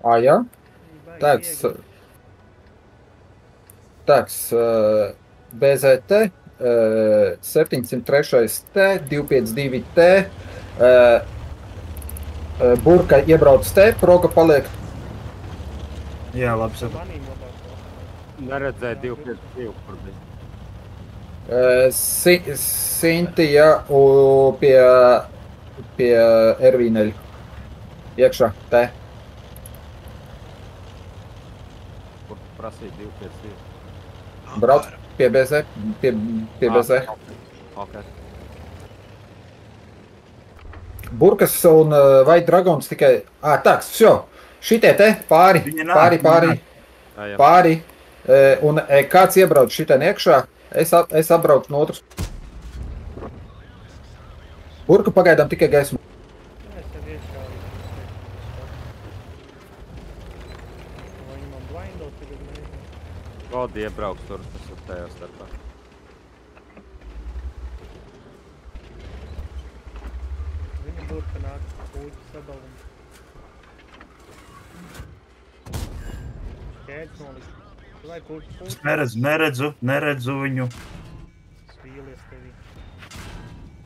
Ā, jā? Baigi Tāds, BZT, 703 T, 252 T, burka iebrauc T, proga paliek. Jā, labi sapratu. Manīm labāk. Neredzēju 252, kur bija. Sintija pie Ervīneļa. Iekšā, T. Kur tu prasīji 252? Brauc pie BZ, pie BZ. Okay. Burkas un White Dragons tikai... Tāks, šo. Šitie te pāri. Un kāds iebrauc šitien iekšā, es apbraucu no otras. Burka pagaidām tikai gaismu. Es tev iekšā arī. Vai viņam blindot, tad nezinu. Godi iebrauks tur, tas ir tajā starpā. Viņa burka nāk kūķi sadalum. Skēdz nolikt. Tu vai kūķi? Neredzu viņu. Svīlies tevī.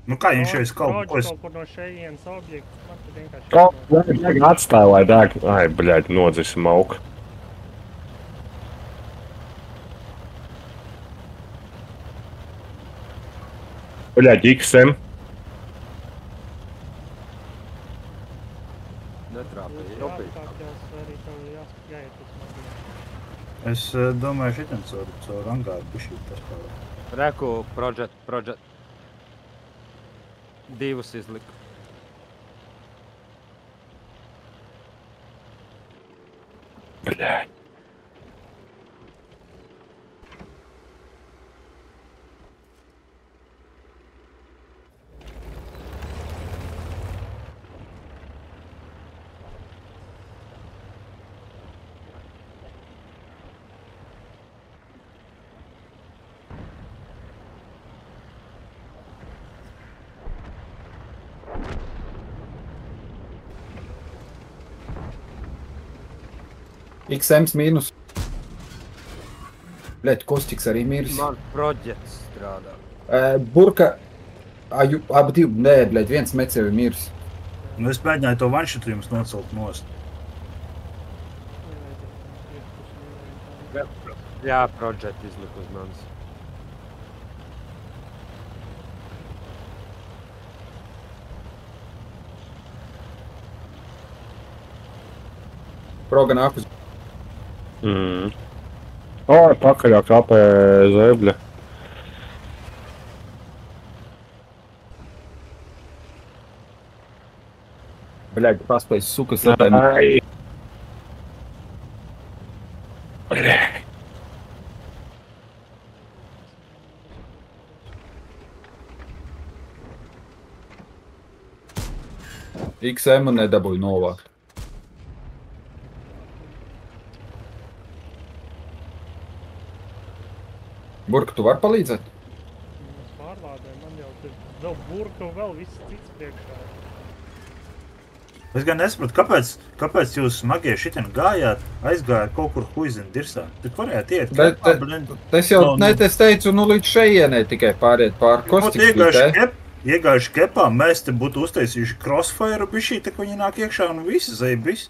Nu kā viņš jau kaut ko... Kaut kur no šejienas objekts. Man tad vienkārši... Atstāja, lai dēg. Ai, bļaļ, nodzis mauka. Bļaļ, XM. Netrāpēja, jau bija. Jāatkāpjās, vai arī tev jāiet uz magiem. Es domāju, šitam caur angāru bišķi tas kā... Reku, project. Divus izliku. Bļaļ. XMs mīnus. Bļaļ, Kostiks arī mīris. Man projects strādā. Burka, abi divi, nē, bļaļ, viens mets jau ir mīris. Nu, es mēģināju to vanšitu jums nocelt nost. Jā, project izliku uz manis. Proga nāk uz... Pakaļā kāpē zebļa. Bļaļ, paspēj sukas atēm. XM nedabūju novākt. Burka, tu vari palīdzēt? Pārlādē, man jau tur vēl burka un vēl viss cits priekšā. Es gan nesapratu, kāpēc jūs smagie šitien gājāt, aizgājāt kaut kur huizini dirsā. Tik varētu iet. Es jau teicu, nu līdz šejienē tikai pāriet pār Kostiks. Iegājuši kepā, mēs te būtu uztaisījuši crossfire bišķī, tak viņi nāk iekšā un visi zeibis.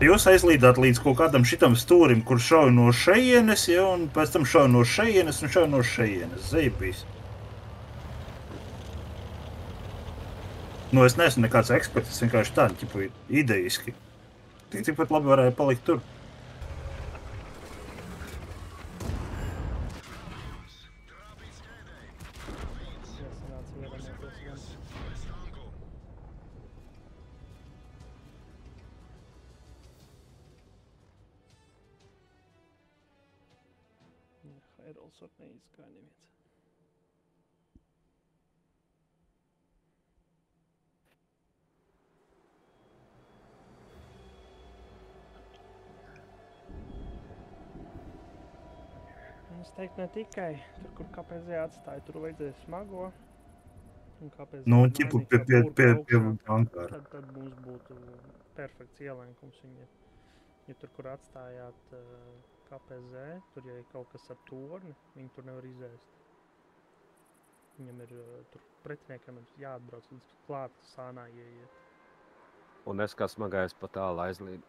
Jūs aizlīdāt līdz kaut kādam šitam stūrim, kur šauj no šejienes, ja, un pēc tam šauj no šejienes un šauj no šejienes. Zeibīs. Nu, es neesmu nekāds eksperts, es vienkārši tādu, ķipu, idejiski. Tikpat labi varēja palikt tur. Heralds var neizgāja neviens. Es teiktu, ne tikai tur, kur KPZ atstāja, tur vajadzēja smago. Un kāpēc Nu, viņi ķipu mainīja pie to burku augšā? bankāra. Tad mums būtu perfekts ielēkums viņiem. Ja tur, kur atstājāt KPZ, tur, ja ir kaut kas ar torni, viņi tur nevar izēst. Viņam ir tur pretiniekam ir jāatbrauc līdz klāt sānā ieiet. Un es kā smagais pa tālu aizlīdu.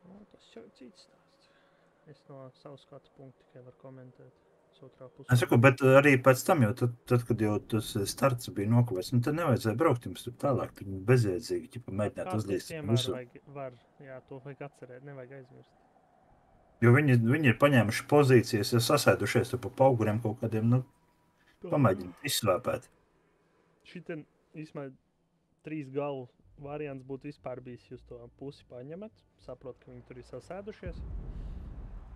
Nu, tas jau ir cits stāsts. Es no savu skatu punktu tikai varu komentēt. Otrā pusē. Es saku, bet arī pēc tam, jau tad kad jau tas starts bija nokavēts, nu tad nevajadzēja braukt jums tur tālāk, tur bezjēdzīgi, ķipa mēģināt uzlīst visu. Var, jā, to vajag atcerēt, nevajag aizmirst. Jo viņi ir paņēmuši pozīcijas, sasēdušies tur pa pauguriem kaut kādiem, nu, pamēģināt izsvēpēt. Šitien, īsmē, 3 galvu variants būtu vispār bijis, jūs to pusi paņemat, saprot, ka viņi tur ir sasēdušies.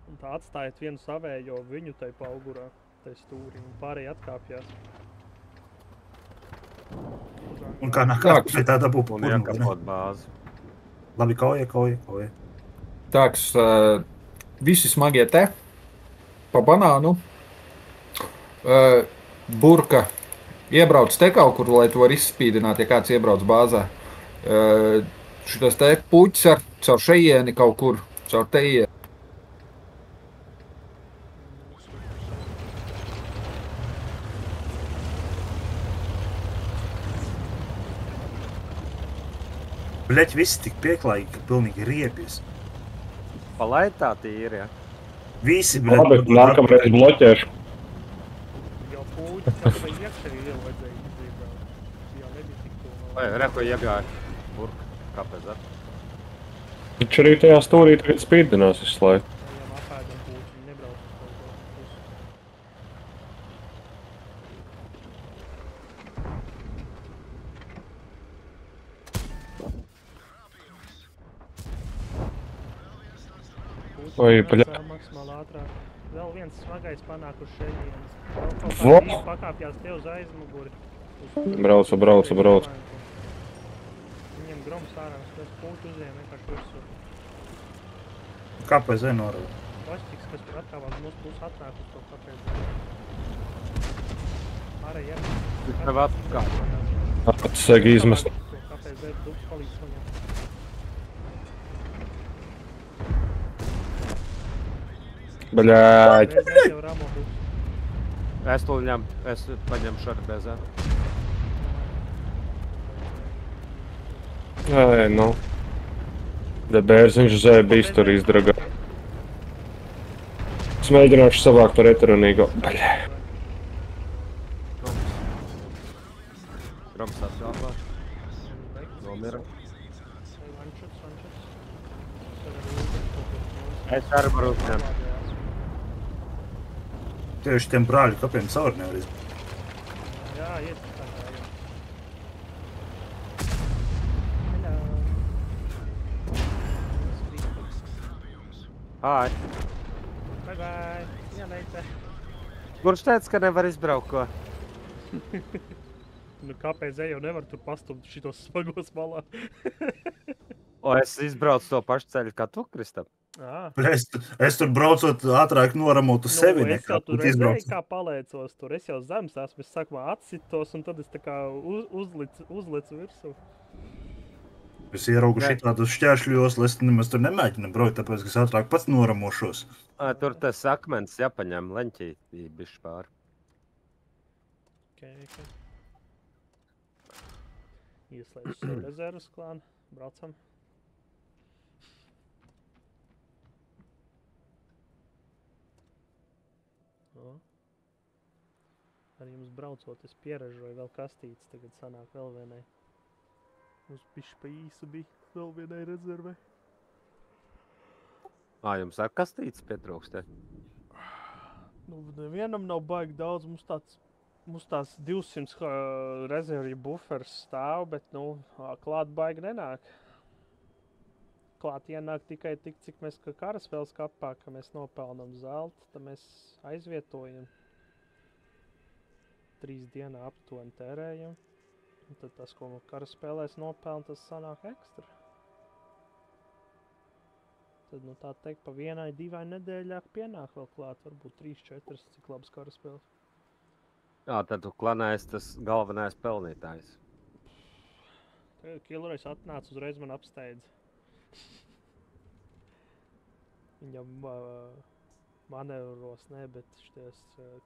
Un tā atstājat vienu savējo viņu tai paugurā, tai stūri, un pārējie atkāpjās. Un kā nākās, pēc tā dabū Un iekapot bāzi. Labi, kauja. Tāks, visi smagie te, pa banānu. Burka iebrauc te kaut kur, lai to var izspīdināt, ja kāds iebrauc bāzē. Šitas te puķis ar caur šeieni kaut kur, caur teieni. Bļeķi, visi tik pieklājīgi, ka pilnīgi riebjas. Palaid tā tīri, ja? Visi, Labi, nākamreiz bloķēšu. Jau pūķis, tā vai iekšēji jau vajadzēja izbrīdāt. Jau nebija tik to. Vai, reko iegāja burka, kāpēc ar? Viņš arī tajā stūrī tagad spīdinās visu laiku. Jau apēdam pūķi, nebrauc uz kaut ko pusi. Oi, bļa. Maksimāli ātrāk. Vēl viens smagais panāk uz šeģienes. Vēl kaut Vo! kā viņi pakāpjās te uz aizmuguri. Braucu. Viņiem groms ārā, tas pūķi uziem vienkārši virsū. Kāpēc norāda? Plastiks, kas tur atkāpās, mums būs atnāk uz to kāpēc. Ārā jeb. Viņš tev atkārt. Atsegi izmest. Kāpēc dubs palīdz viņam. Bļāķ. Bezē jau ramo dubs. Es to ņem, es paņemšu ar bezē. Ai, nu. Debērs viņš zēja bijis tur izdragā. Es mēģināšu savākt par eteronīgo. Bļā. Groms atslāpās. Nomira. Vančuts. Es arī varu uzņemt. Tieši tiem brāļu kapiem cauri nevar izbūt. Jā, iet tā kā jau. Ai. Bye. Jā, meita. Kurš teica, ka nevar izbraukt ko? Nu, kāpēc jau nevar tur pastumt šitos smagos malā? O, es izbraucu to pašu ceļu kā tu, Kristam. Es tur braucot ātrāk noramotu sevi, Es nekā jau tur tur redzēju, izbraucu. kā palēcos tur. Es jau zemes esmu, es sākumā atsitos un tad es tā kā uzlicu virsū. Es ieraugu Jā. šitādus šķēršļos, lai es nemaz tur nemēģinu braukt, tāpēc, ka es ātrāk pats noramošos. Tur tas akmens jāpaņem leņķī bišķi pāri. Okay. Ieslēdzu rezervas klānu, braucam. O. Arī jums braucot, es pieražoju vēl kastītes, tagad sanāk vēl vienai. Mums bišķi pa īsu bija vēl vienai rezervai. Jums ar kastītes pietrūkst, te? Nu, nevienam nav baigi daudz, mums tās 200 rezervju buferis stāv, bet, nu, klāt baigi nenāk. Klāt ienāk tikai tik, cik mēs karaspēles kapā, ka mēs nopelnam zeltu, tad mēs aizvietojam. 3 dienā aptuveni tērējam. Un tad tas, ko karaspēlēs nopelna, tas sanāk ekstra. Tad, nu, tā teikt, pa 1-2 nedēļā pienāk vēl klāt, varbūt 3-4, cik labas karaspēles. Jā, tad tu klanēs tas galvenais pelnītājs. Killerais atnāca uzreiz man apsteidz. Viņam manevros ne, bet šities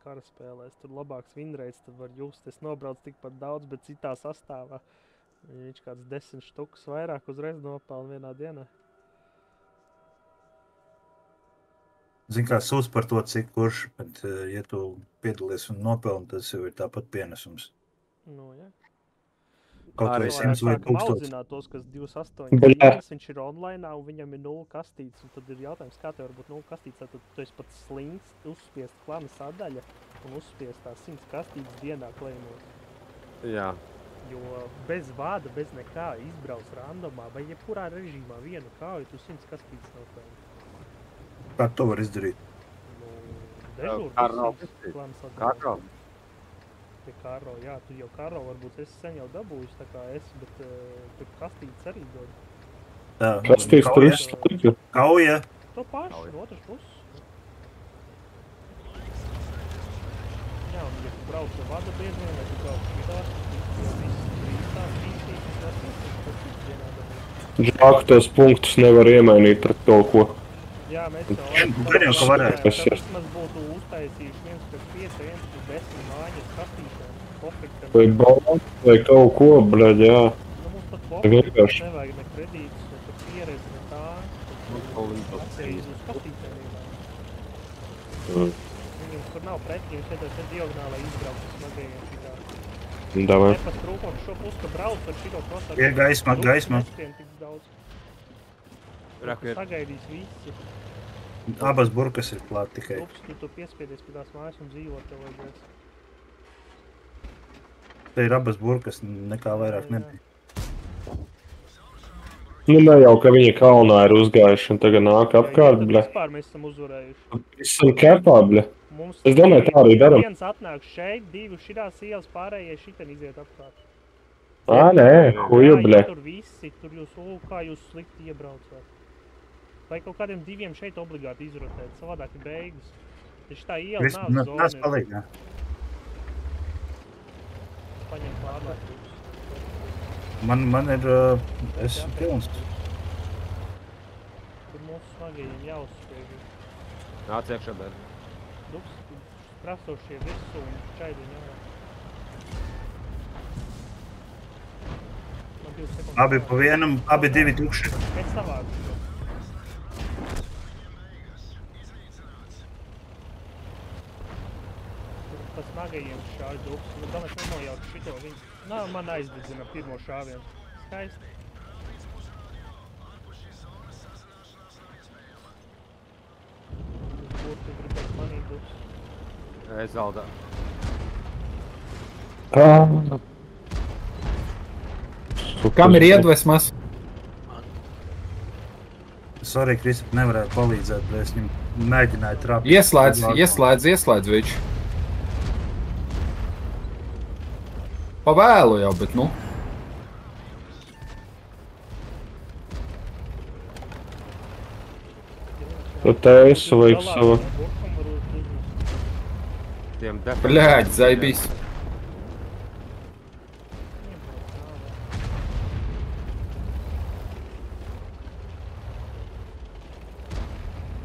karaspēlēs tur labāks winrates, tad var just. Es nobraucu tikpat daudz, bet citā sastāvā. Viņš kāds 10 štukas vairāk uzreiz nopelna vienā dienā. Zini, kā sūdz par to, cik kurš, bet ja tu piedalies un nopelni, tas jau ir tāpat pienesums. Nu, jā. Kaut vai Arī 100 vai 1000. Audzināt tos, kas 28 Bļā. dienas, viņš ir online un viņam ir 0 kastītes. Un tad ir jautājums, kā tev var būt 0 kastītes, tad tu esi pat slinks, uzspiest klana sadaļa un uzspiest tās 100 kastītes dienā klejumos. Jā. Jo bez vada, bez nekā izbrauc randomā vai jebkurā režīmā vienu kauju, tu 100 kastītes nopelni. Kā to var izdarīt? Nu, dežūr, Karo. klana sadaļa. Karo. Pie karo, jā, tu jau karo varbūt esi sen jau dabūjis, tā kā es, bet tur kastītes arī dod. Tā, Kastīts tur kauja. izslēgta. Kauja. To pašu, no otras puses. Jā, un ja tu brauc ar vada biedriem, vai tu brauc šitās, tad jau viss brīstās, vistītas, tas viss dienā dabūs. Žāk tos punktus nevar iemainīt pret kaut ko. Jā, mēs Gan jau, ka varētu. Tad vismaz būtu uztaisījuši 1/5, 1/10 mājas kastītēm. Pofektam. Vai balans, vai kaut ko, bļaļ, jā. Nu, mums pat pofektam Vienkārši. nevajag ne kredītus, ne pieredzi, ne tā. Atcerīs uz kastītēm vienā. Viņam tur nav pretī, viņš iedod te diagonālai izbraukt uz smagajiem šitā. Davai. Nepas trūkums šo pusi, ka brauc ar šito krosā. Ir gaisma, gaisma. Neskrien tik daudz. Raku ir. Sagaidīs visi. Abas burkas ir klāt tikai. Ups, tu piespiedies pie tās mājas un dzīvot tev vajadzēs. Te ir abas burkas, nekā vairāk nebija. Nu, ne jau, ka viņi kalnā ir uzgājuši un tagad nāk apkārt, Tad bļa. vispār mēs esam uzvarējuši. Esam kepā, bļa. Mums Es domāju, tā arī daram. Viens atnāk šeit, divi šitās ielas, pārējie šitien iziet apkārt. Ā, nē, huju, Jā, bļa. ja tur visi, tur jūs, kā jūs slikti iebraucāt. Vai kaut kādiem diviem šeit obligāti izrotēt, savādāk ir beigas. Taču tā iela Viss, nav nāc zona. palīdz, jā. Paņem pārlētības. Man ir, esmu pilns. Tur mūsu smagajiem jāuzspēj. Nāc iekšā, bet. Duks, prasošie visu un čaidiņi ārā. Man 2 sekundes. Abi pa vienam, abi divi tukši. Pēc savādu. Tur pa smagajiem šādi duks. Nu, domāju, nenojautu šito viņu. Nā, man aizdedzina pirmo šāvienu. Skaisti. Kur tu gribēs manīt duks? Es zaldā. Kam ir iedvesmas? Sorry, Kristap, nevarēju palīdzēt, bet es viņam mēģināju trāpīt. Ieslēdz viņš. Pavēlu jau, bet nu. Tu te esi vajag savu. Tiem Bļāģ, zaibīs.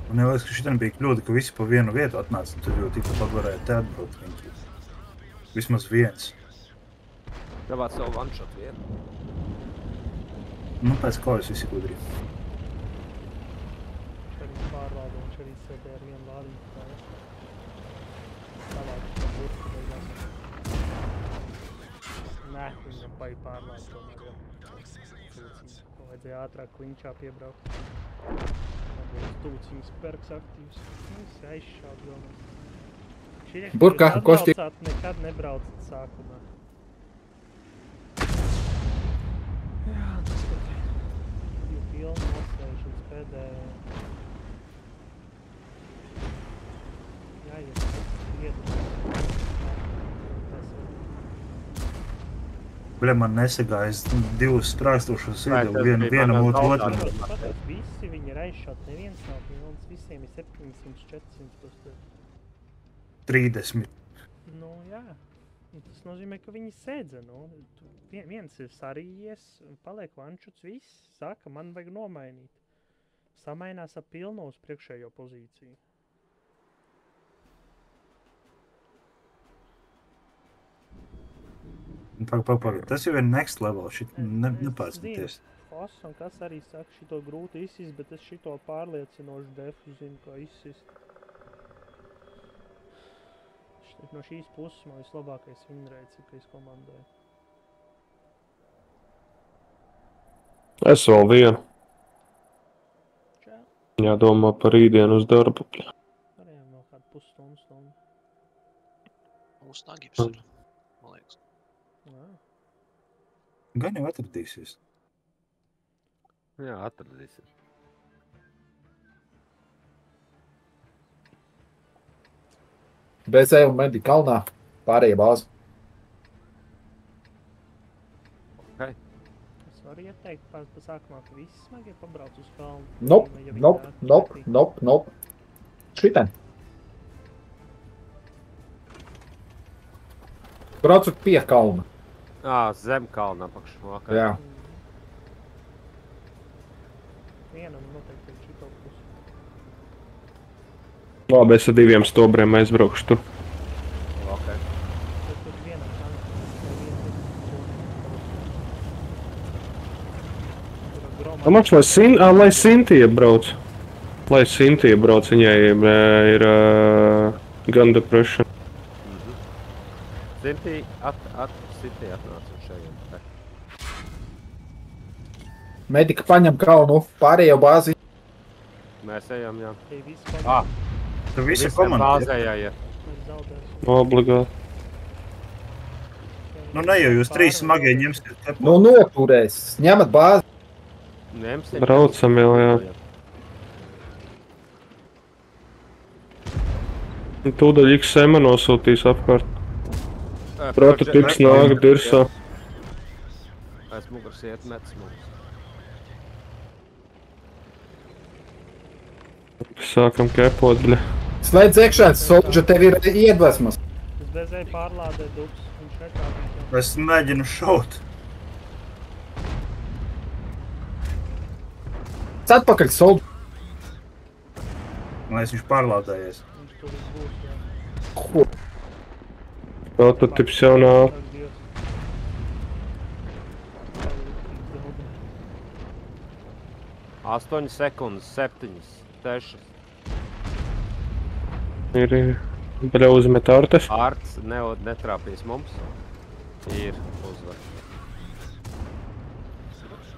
Man liekas, ka šitam bija kļūda, ka visi pa vienu vietu atnāca, un tur jau tikpat varēja te atbraukt viņu. Vismaz viens. Dabāt savu one-shot vietu. Nu, pēc kaujas visi gudri. Viņš arī pārvalda, viņš arī sēdē ar vienu lādītāju. Savāds pa burku beigās. Nē, viņam baigi pārvalda tomēr jau. Tūciņas. Vajadzēja ātrāk kliņčā piebraukt. Varbūt tūciņas perks aktīvs. Visi aizšāp domās. Šie, Burka, jūs kosti- atbraucāt, nekad nebraucat sākumā. Jā, tas ir. Jau pilni noslēgšanas pēdējā. Jāiet vietu. Bļa, man nesagājas divus sprākstošos Vai iedevu, tas vienam bija manas otru zaudējums? otram. Paties, visi viņi ir aizšāti, neviens nav pilns, visiem ir 700, 400 tos te. 30. Nu, jā. Tas nozīmē, ka viņi sēdza, nu. Viens ir sarījies, paliek vančuts, viss, saka, man vajag nomainīt. Samainās ap pilnu uz priekšējo pozīciju. Pagaid, tas jau ir next level, šit nepārsties. Fos un kas arī saka, šito grūti izsist, bet es šito pārliecinošu defu zinu, kā izsist. No šīs puses man vislabākais winrates ir, ka es komandēju. Es vēl vienu. Čau. Jādomā par rītdienu uz darbu. Varējām vēl kādu pusstundu. Mūsu nagibs ir, man liekas. Jā. Gan jau atradīsies. Jā, atradīsies. BC un Medi kalnā, pārējie bāzi. Okay. Es varu ieteikt pasākumā, ka visi smagie pabrauc uz kalnu. Nope. Šitien. Braucot pie kalna. Zem kalna apakšu. Okay. Jā. Vienam noteikti ir šito pusi. Labi, es ar 2 stobriem aizbraukšu tur. Okay. Bet tur vienam Domāts, lai Sintija brauc. Lai Sintija brauc, viņai ir gun depression. Sintija atnāca uz šajiem. Medika paņem kalnu, pārējo bāzi. Mēs ejam, jā. Tie visi komandi. Tu visi Visiem komandi. bāzējā ir. Mēs zaudēsim. Obligāti. Nu ne jau jūs 3 smagie ņemsiet. Nu noturēs, ņemat bāzi. Ņemsim. Braucam jau, jā. Tūdaļ XM nosūtīs apkārt. Prototips nāk dirsā. Aiz muguras iet mets mums. Sākam kepot, bļa. Slēdz iekšā, Soldier, tev ir iedvesmas. Es bezēju pārlādēt dubs, viņš nekā. Es mēģinu šaut. Atpakaļ, Soldier. Man liekas, viņš pārlādējies. Viņš tur būs, jā. Ko? Prototips jau nav. Ak, Dievs. 8 sekundes, 7, 6. Ir bļa uzmet artes. Arts netrāpīs mums. Ir uzvar.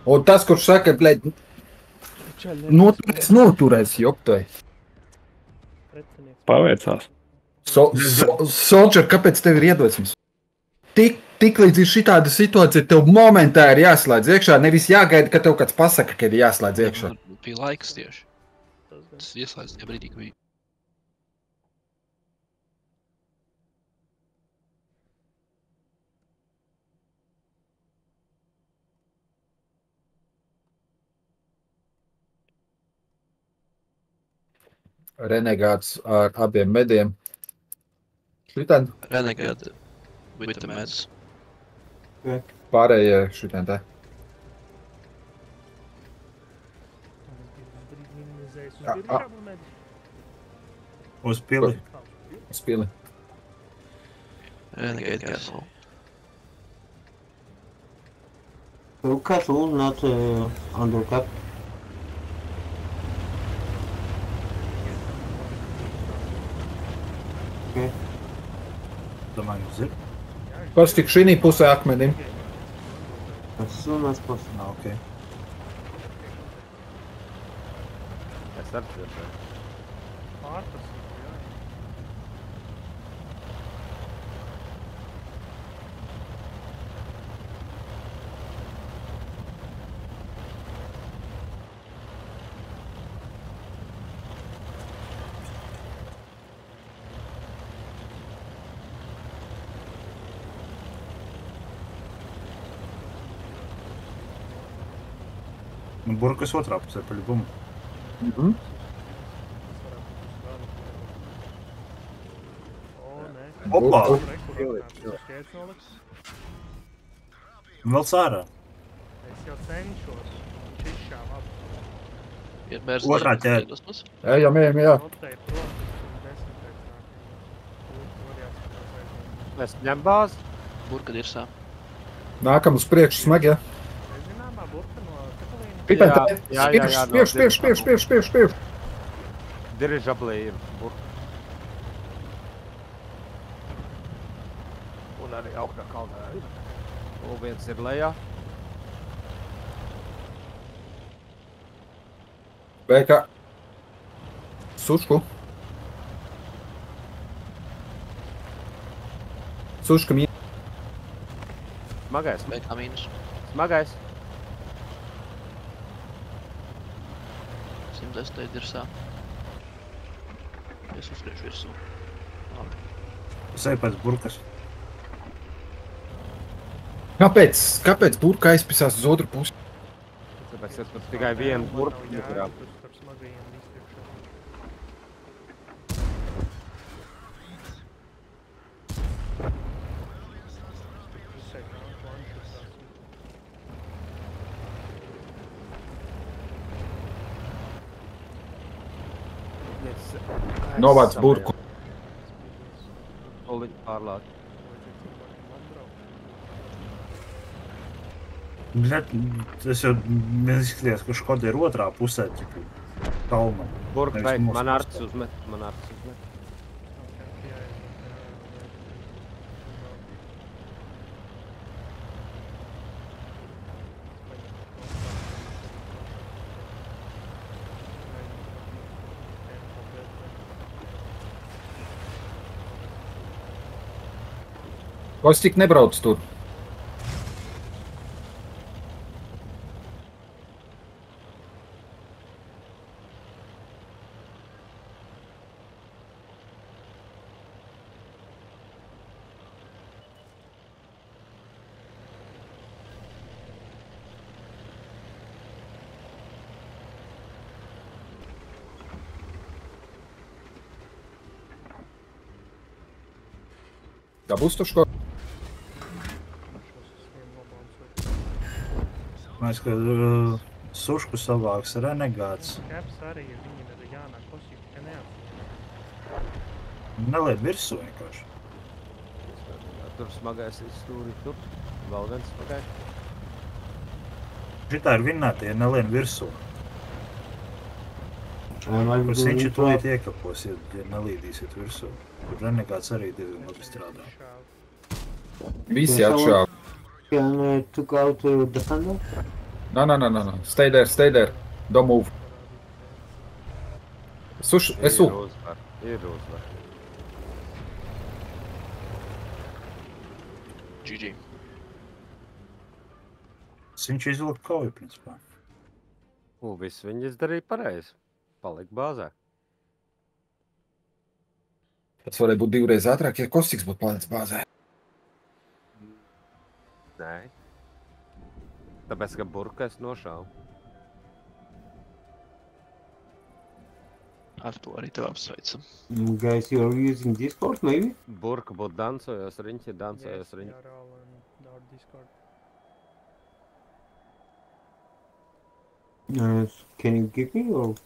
Un tas, kurš saka, blēd, noturēs, joptai. Pretinieks. Paveicās. Soldier, kāpēc tev ir iedvesmas? Tik līdz ir šitāda situācija, tev momentā ir jāslēdz iekšā, nevis jāgaida, ka tev kāds pasaka, ka ir jāslēdz iekšā. Bija laiks tieši. Tas ieslēdz tajā brīdī, ka bija. Renegāts ar abiem mediem. Šitien Renegade with the meds. pārējie šitien te. Uz pili. Uz pili. Renegade castle. Castle, not undercut. Okay. Domāju, uz ir. Pats tik šī pusē akmenim. As soon as possible. Okay. Es arī dzirdēju. Pārpas. Nu, burkas otrā pusē paļubumu. O, nē. Opā! Skaidrs noliks. Vēl sārā. Es jau cenšos. Viņš izšāva ap. Vienmēr Otrā ķēde. ķēde. Ejam, jā. Notei prom. 10 pēc nākamajā. Tur jāskatās aizvien. Es ņem bāzi. Burka dirsā. Nākam uz priekšu smagi, jā. Nezināmā burka no Katalīna. Pipēt, Jā, spiež. Dirižablī ir burka. Un arī augšā kalnā ir. Un viens ir lejā. Bēkā. Sušku. Suška mīn. Smagais. Beigā mīnus. Smagais. 110 dirsā. Es uzskriešu virsū. Labi. Es eju pēc burkas. Kāpēc burka aizpisās uz otru pusi? Tāpēc es tur tikai vienu burku Jā, ņekurām. tur starp smagajiem iztiekšā. Pusē kā planšas tāds. Novāc burku. Oliņu pārlāt. Bet tas jau izskatījās, ka Škoda ir otrā pusē, ķipu, kalma. Burka Nevis beig, mūsu man pusē. arts uzmet. Kostik nebrauc tur. Dabūs tu šo? Mēs, ka Sušku savāks renegāts. Caps arī ir viņiem ir jānāk kosīm, ka neatzīmē. Neliet virsū vienkārši. Tur smagais ir stūri tur. Vēl viens smagais. Šitā ir vinnētie, ja nelien virsū. I'm Kur going Sinči to tūlīt iekapos, ja nelīdīsiet virsū. Tur renegāts arī diezgan labi strādā. Visi atšāv. Can took out defender? No. Stay there. Don't move. Suš, esu. Ir uzvar. GG. Sinči izvilka kauju, principā. Viss viņi izdarīja pareizi. Palika bāzē. Tas varēja būt divreiz ātrāk, ja Kostiks būtu palicis bāzē. Nē. Tāpēc, ka burka es nošāvu. Ar to arī tev apsveicam. Guys, you're using Discord, maybe? Burka būtu dancojos riņķi, dancojos riņķi. Yes, all in our Discord. Can you give me or?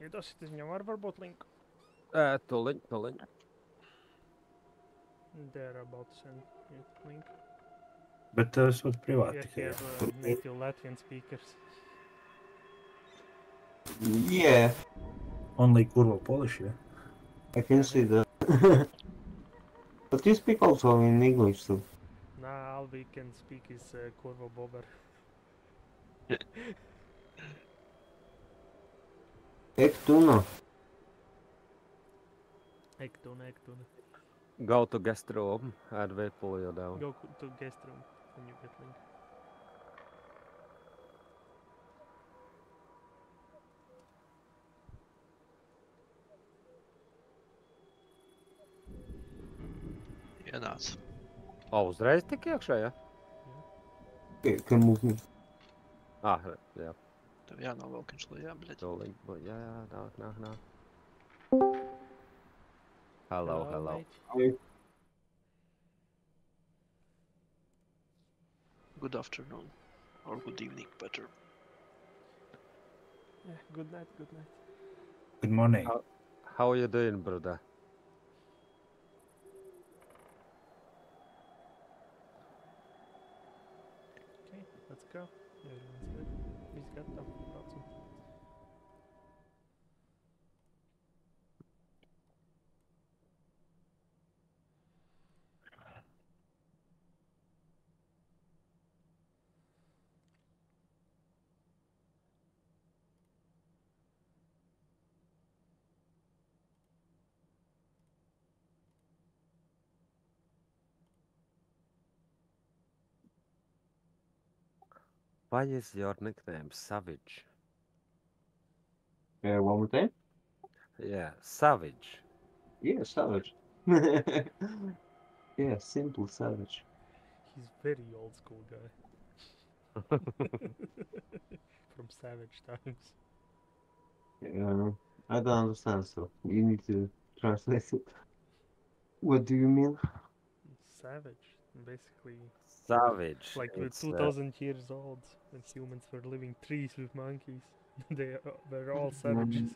Iedosit, es viņam varu varbūt linku. Tuliņ. They're about to send you link. Bet es būtu privāti Yeah, tikai. here native Latvian speakers. Yeah, Only kurva Polish, yeah? I can see that. But you speak also in English too. Nah, all we can speak is Kurvo Bober. Ektuna. Ektuna. Go to guest room, add pull down. Go to guest room when you get link. Ienāc. Uzreiz tik iekšā, ja? Okay, can move me. Jā. Tev jānovelk viņš lejā, bļaļ. Tuliņ. Jā, nāk. Hello. mate. I good afternoon. Or good evening, better. Yeah, good night, good night. Good morning. How are you doing, brother? Okay, let's go. Everyone's good. Viss gatavs, braucam. Why is your nickname Savage? One more time? Yeah, Savage. Yeah, Savage. Yeah, simple Savage. He's very old school guy. From Savage times. I don't understand, so you need to translate it. What do you mean? Savage, basically, Savage. like we're It's 2000 years old when humans were living trees with monkeys. They were all savages.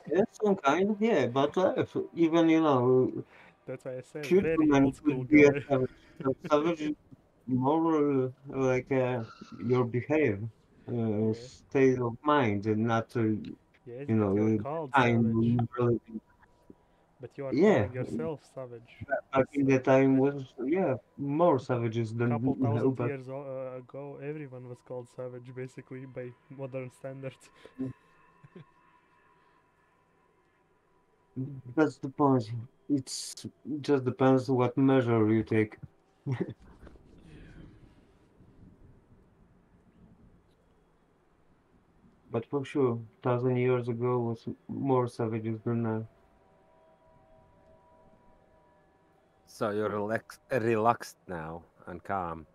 Yeah, some kind, yeah, but even, That's why I said cute very woman old school could be a guy. savage. So savage is more like your behavior, Yeah. state of mind, and not, Yes, you but you're know, called time. savage. Really, But you are yeah, calling yourself savage. back in So the time that was, yeah, more savages than couple now, thousand but years ago, everyone was called savage, basically, by modern standards. that's the point. It's just depends what measure you take. But for sure, 1,000 years ago was more savages than now. so you're relaxed now and calm.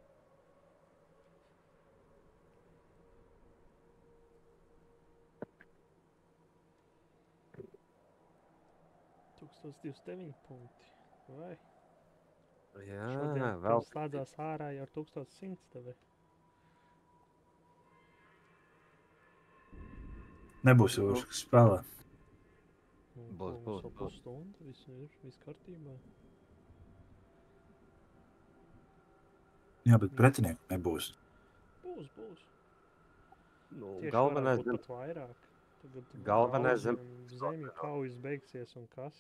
Tūkstoš 29 punkti. Vai? Jā, Šodien vēl tev slēdzās ārā jau 1100 tev. Nebūs jau spēlē. Būs, būs, būs. Pusstunda, viss kārtībā. Jā, bet pretinieku nebūs. Būs. nu, Tieši galvenais, varētu būt pat vairāk. Tagad Galvenais gauži un zemju kaujas beigsies un kas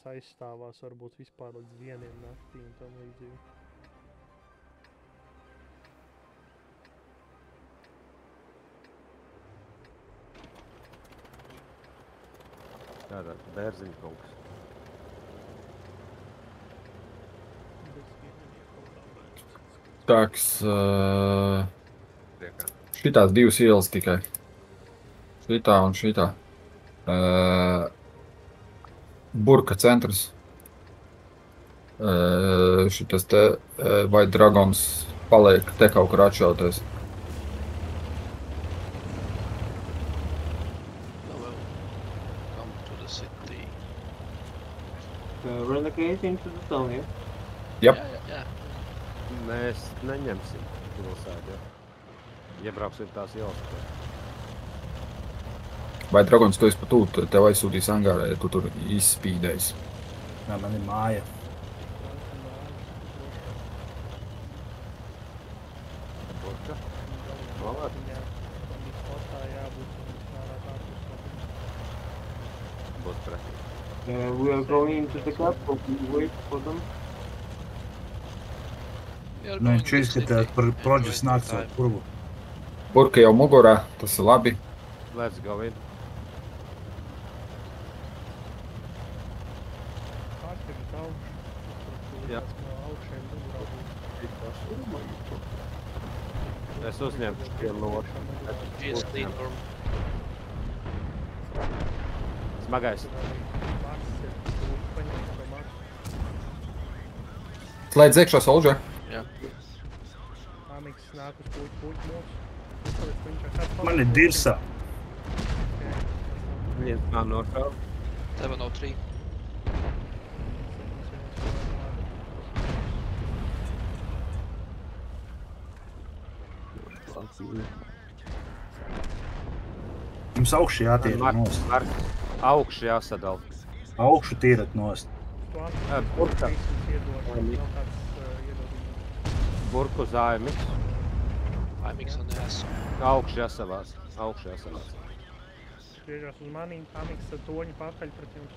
aizstāvās varbūt vispār līdz 1 naktī un tam līdzīgi. kādā Bērziņkungs. Tāks, Priekā. šitās divas ielas tikai. Šitā un šitā. Burka centrs. Šitas te, vai dragons paliek te kaut kur atšauties. Come to the city. Renegade into the town, yeah? Yep. Yeah. Mēs neņemsim pilsētu, ja? Iebrauksim tās ielas. Vai dragons, tu esi pa tūtu, tev aizsūtīs angārā, ja tu tur izspīdēsi. Jā, man ir māja. Burka? Būs pretī. We are going into the capital, we wait for them. We are Nu, going viņš to the izskatās city par and proģis wasting nāks ar time. purvu. Burka jau mugurā, tas ir labi. Let's go in. Jā. Es uzņemšu vienu loku. GST norm. Smagais. Slēdz iekšā, soldier. Amiks nāk uz puķu mūs. Man ir dirsā. Viens man nokāv. 703. Jums augšu jātīra nost. Augšu jāsadala. Augšu tīrat nost. Burka. Iedod, vēl kāds iedod viņu. Burku uz AMX. AMX un ES. Augšu jāsavāc. Griežās uz manīm, Amix ar toņu pakaļ pret jums.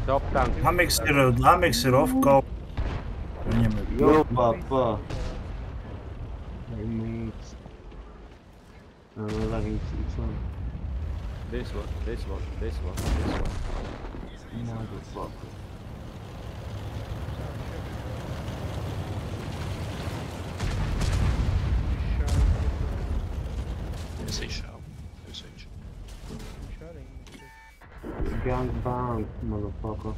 Top tank. Amix ir off-call. Viņam ir... Yo, papa. Mate. Like it's on. This one. Motherfucker. Es izšāvu. Jūs viņš. Viņš arī. Gang bang, motherfucker.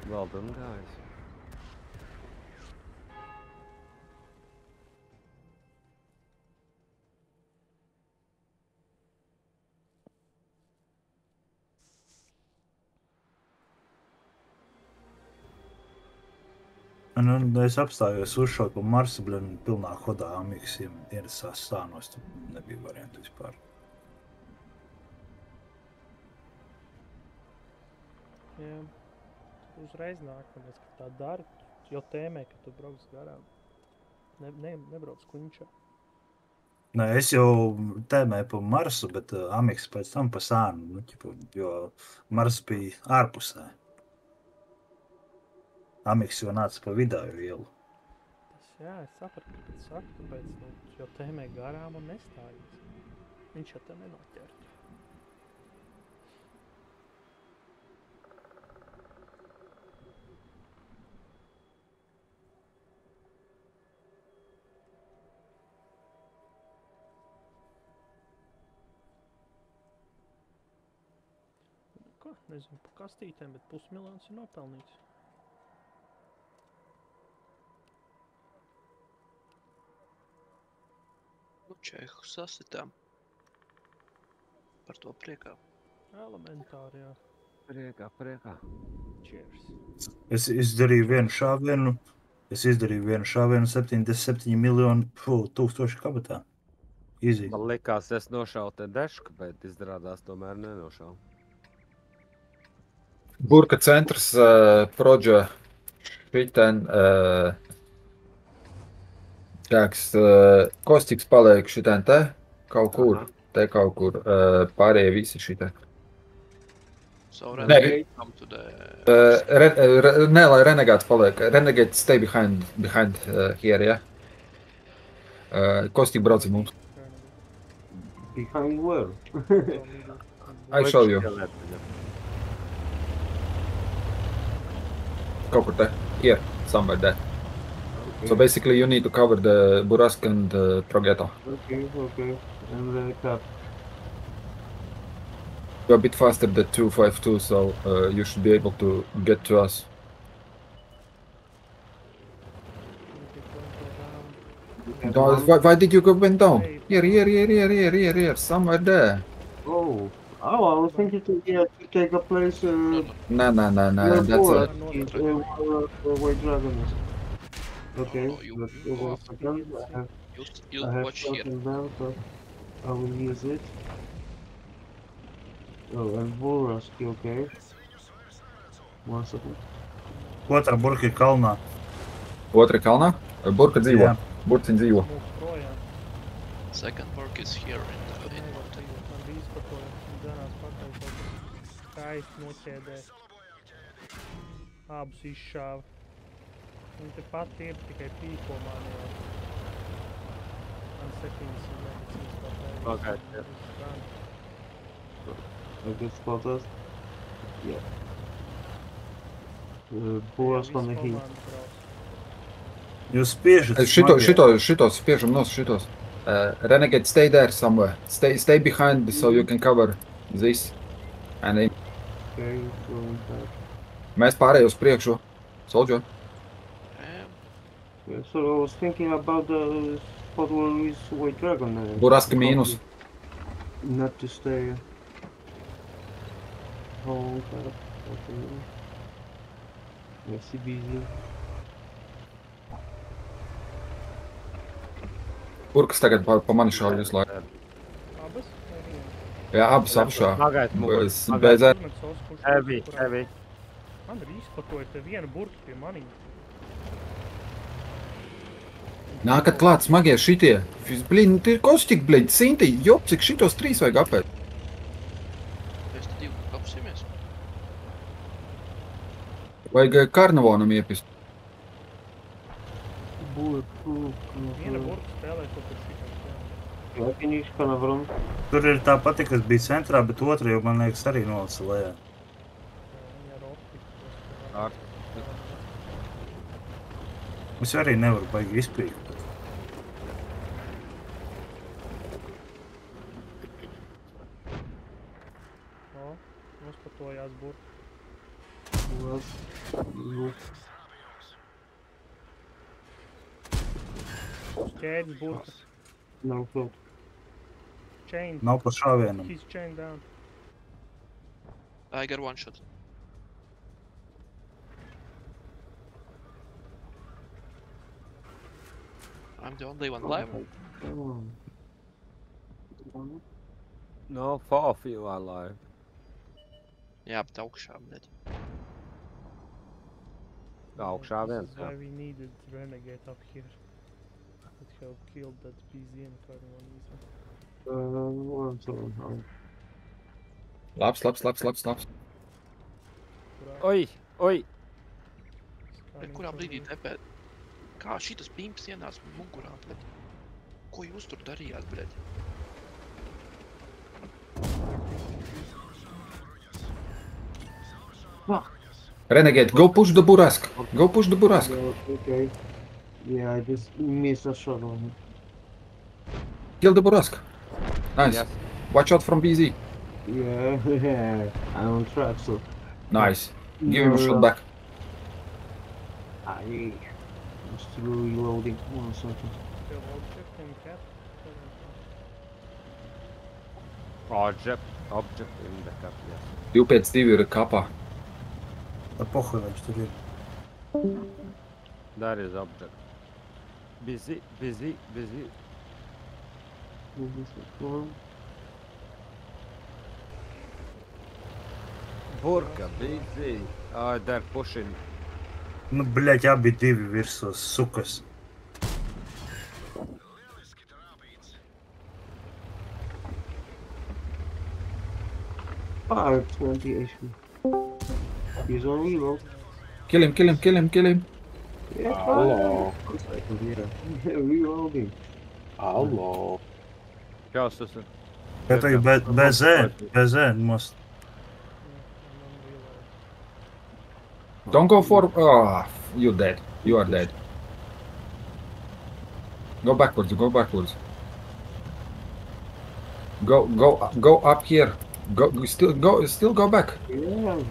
Well done, guys. Un es apstājos uzšaut pa Marsu, blin, pilnā hodā Amixiem ierasās stānos, tad nebija variantu vispār. Jā. Uzreiz nākamais, kad tā dara, jo tēmē, ka tu brauc garām. Nebrauc kuņčā. Nē, es jau tēmēju pa Marsu, bet Amix pēc tam pa sānu, jo Mars bija ārpusē. Amix jau nāca pa vidāju ielu. Jā, es sapratu, kad saku, tāpēc, jo tēmē garām un nestājies. Viņš jau te nenoķert. Ko? Nezinu, pa kastītēm, bet pusmiljons ir nopelnīts. Nu, Čehu sasitām. Par to priekā. Elementāri, jā. Priekā. Cheers. Es izdarīju vienu šāvienu 77 miljonu tūkstoši kabatā. Easy. Man likās, es nošauju te dešku, bet izrādās tomēr nenošauju. Burka centrs, Proģa, šiten, kāks, Kostiks paliek šiten te, kaut kur, pārējie visi šiten. So Nē, Renegade come to the... Nē, lai Renegades paliek. Renegade stay behind here, yeah? Kostik brauc ar mums. Behind where? I show you. Kaut kur te. Here, somewhere there. So basically you need to cover the Burask and Progetto. Okay. And the cap. You're a bit faster than 252, so you should be able to get to us. No, why did you go went down? Here, somewhere there. Oh, I was thinking to take a place. No, where that's Boras a... where White Dragon is. Okay, No, you- but you one have- second. You I have watch here. something down, so I will use it. Oh, and Boras, okay. One second. Otra burka ir kalnā. Otra kalnā? Burka dzīvo. Jā. Burciņ dzīvo. Mūsu projām. Second work is here in mountain. Man bija izpatoja, ganās pakaļ kaut kas skaisti noķēdē. Abus izšāva. Viņi te pat ir tikai pīko mani jau. Man 70 medicīnas patēja. Pagaid, jā. I get spotted. Yeah. Boras on the heat. Jūs spiežat Šitos, spiežam nos šitos. Renegade, stay there somewhere. Stay behind so you can cover this. And Okay, going back. mēs pārējie uz priekšu. Soldier. Yeah, so I was thinking about the spot where is White Dragon. Buraska mīnus. Not to stay. Hold up. Okay. Yeah, CBZ. Burkas tagad pa mani šauj visu laiku. Abas? Vai viena? Jā, abas apšā. Smagais muguras. Bez Kurmens sos, kurš Heavy, kurā? heavy. Man ir izpakoja te viena burka pie manī. Nākat klāt smagie šitie. Blin, tie ir kostik, blin, Sinti, jop, cik šitos 3 vajag apēt. Mēs te 2 apsimies. Vajag karnavonam iepist. Viena burka spēlē kaut kur šitam. Лакинишка на фронт. Tur ir tā pati, kas bija centrā, bet otra jau, man liekas, arī nolaca lejā. Jā, ar optiku. Ar. Es arī nevaru baigi izpīt. O, noskatojās burka. Ķēdes burka. На фронт. Chain. Nav pa šāvienam. He's chained down. I got one shot. I'm the only one alive. No, 4 of you are alive. Jā, bet augšā, blēd. Augšā viens, This is why jā. we needed Renegade up here. It helped kill that BZM card one easy. Labs. Oi, oi! Bet kurā brīdī tepēt? Kā šitas pimps ienāca mugurā, blēd? Ko jūs tur darījāt, blēd? Renegade, go push the Burask. Go push the Burask. Okay. Yeah, I just missed a shot on him. Kill the Burask. Nice. Yes. Watch out from BZ. Yeah, I'm on track, so. Nice. Give him a shot back. I'm still reloading. 1 second. Still object and cap. Object in the cup, yes. 2 pēc 2 ir kapā. Tā poha viņš tur ir. That is object. Busy. Move this one. Burka, busy. They're pushing. Nu, bļaļ, abi 2 virsos, sukas. Ah, 20 HP. He's on reload. Kill him. Yeah, Hello. yeah. Reloading. Hello. Kas tas ir? Bet tagad bez nost. Don't go for... Oh, you're dead. You are dead. Go backwards. Go up here. Still go back. Yeah.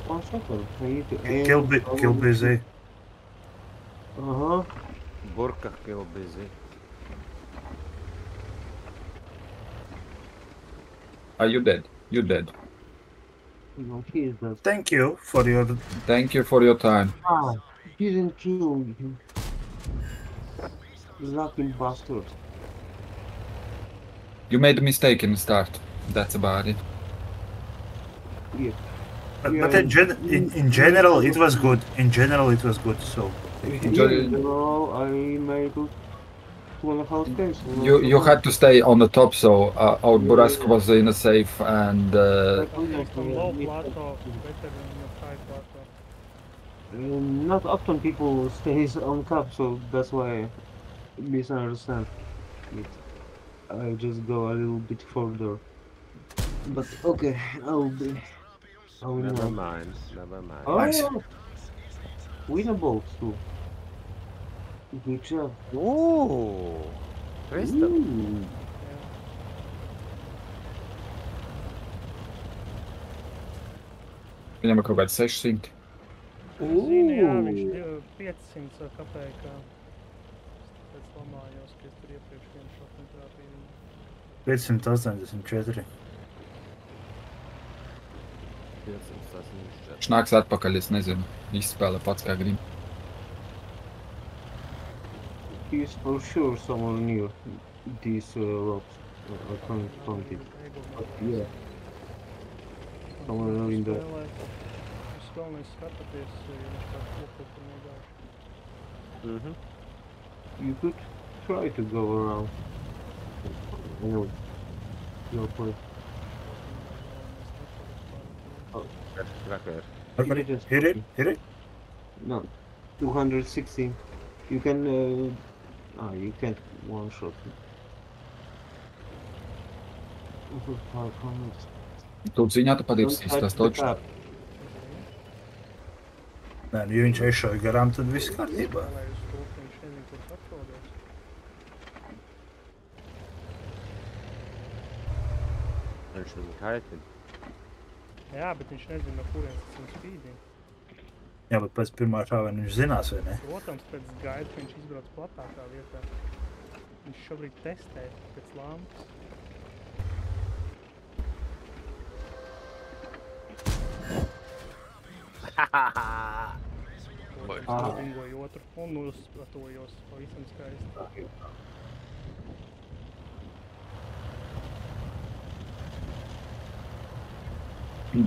1 second. I need to aim. Kill BZ. Uh-huh. Burka kill busy. Are you dead? You're dead. No, he is dead. Thank you for your... Thank you for your time. Ah, he didn't kill me. Lucky bastard. You made a mistake in the start. That's about it. Yeah. But in general, it was good. So... No, I made 2.5 days. You had to stay on the top, so our Burask was in a safe and... From low plateau, better than the high plateau. Not often people stays on top, so that's why I misunderstand it. I just go a little bit further. But okay, I'll Never mind. Oh, Nice. yeah. Winnable too. Good job. Ooh! Crystal. Ooh. Viņam ir kaut kāds 600. Zini, jā, viņš 500 kapēkā. Pēc lamājos, ka es tur iepriekš vienu šotu trāpīju. 584. Viņš nāks atpakaļ, es nezinu. Izspēlē pats kā grib. He's for sure somewhere near these rocks. I can't count it. But yeah, somewhere in the... Tas galvenais skatāties, ja viņš tā kopā tur negāž. Mhm. You could try to go around. Anyway, your point. Tracker. Okay. Just- Hit it. No, 216. You can... you can't one-shot it. 500. Tu ziņā tu Don't padīsi touch tas the točs. tap. Nē, nu, ja viņš aizšauja garām, tad viss kārtībā. Lai uz to, ka viņš nezin, kur atrodas. Viņš viņu kaitina. Jā, bet viņš nezina, no kurienes tas viņu spīdina. Jā, bet pēc pirmā šāviena viņš zinās, vai ne? Protams, pēc gaida, ka viņš izbrauc platākā vietā. Viņš šobrīd testē pēc lampas. Bingoju otru un uzpratojos pavisam skaisti.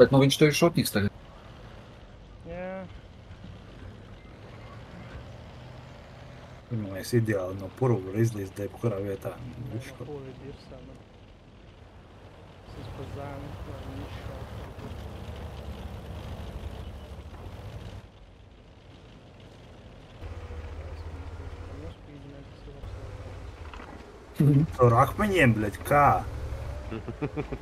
Bet nu viņš tev ir šotniks tagad. Jā, Viņam liekas ideāli no purva var izlīst jebkurā vietā. Viņš no ko ir dirsā man. Es esmu pa zēnu, lai viņi izšautu. Nospīdināt, tas ir apsvērts. Ar akmeņiem, bļaļ, kā?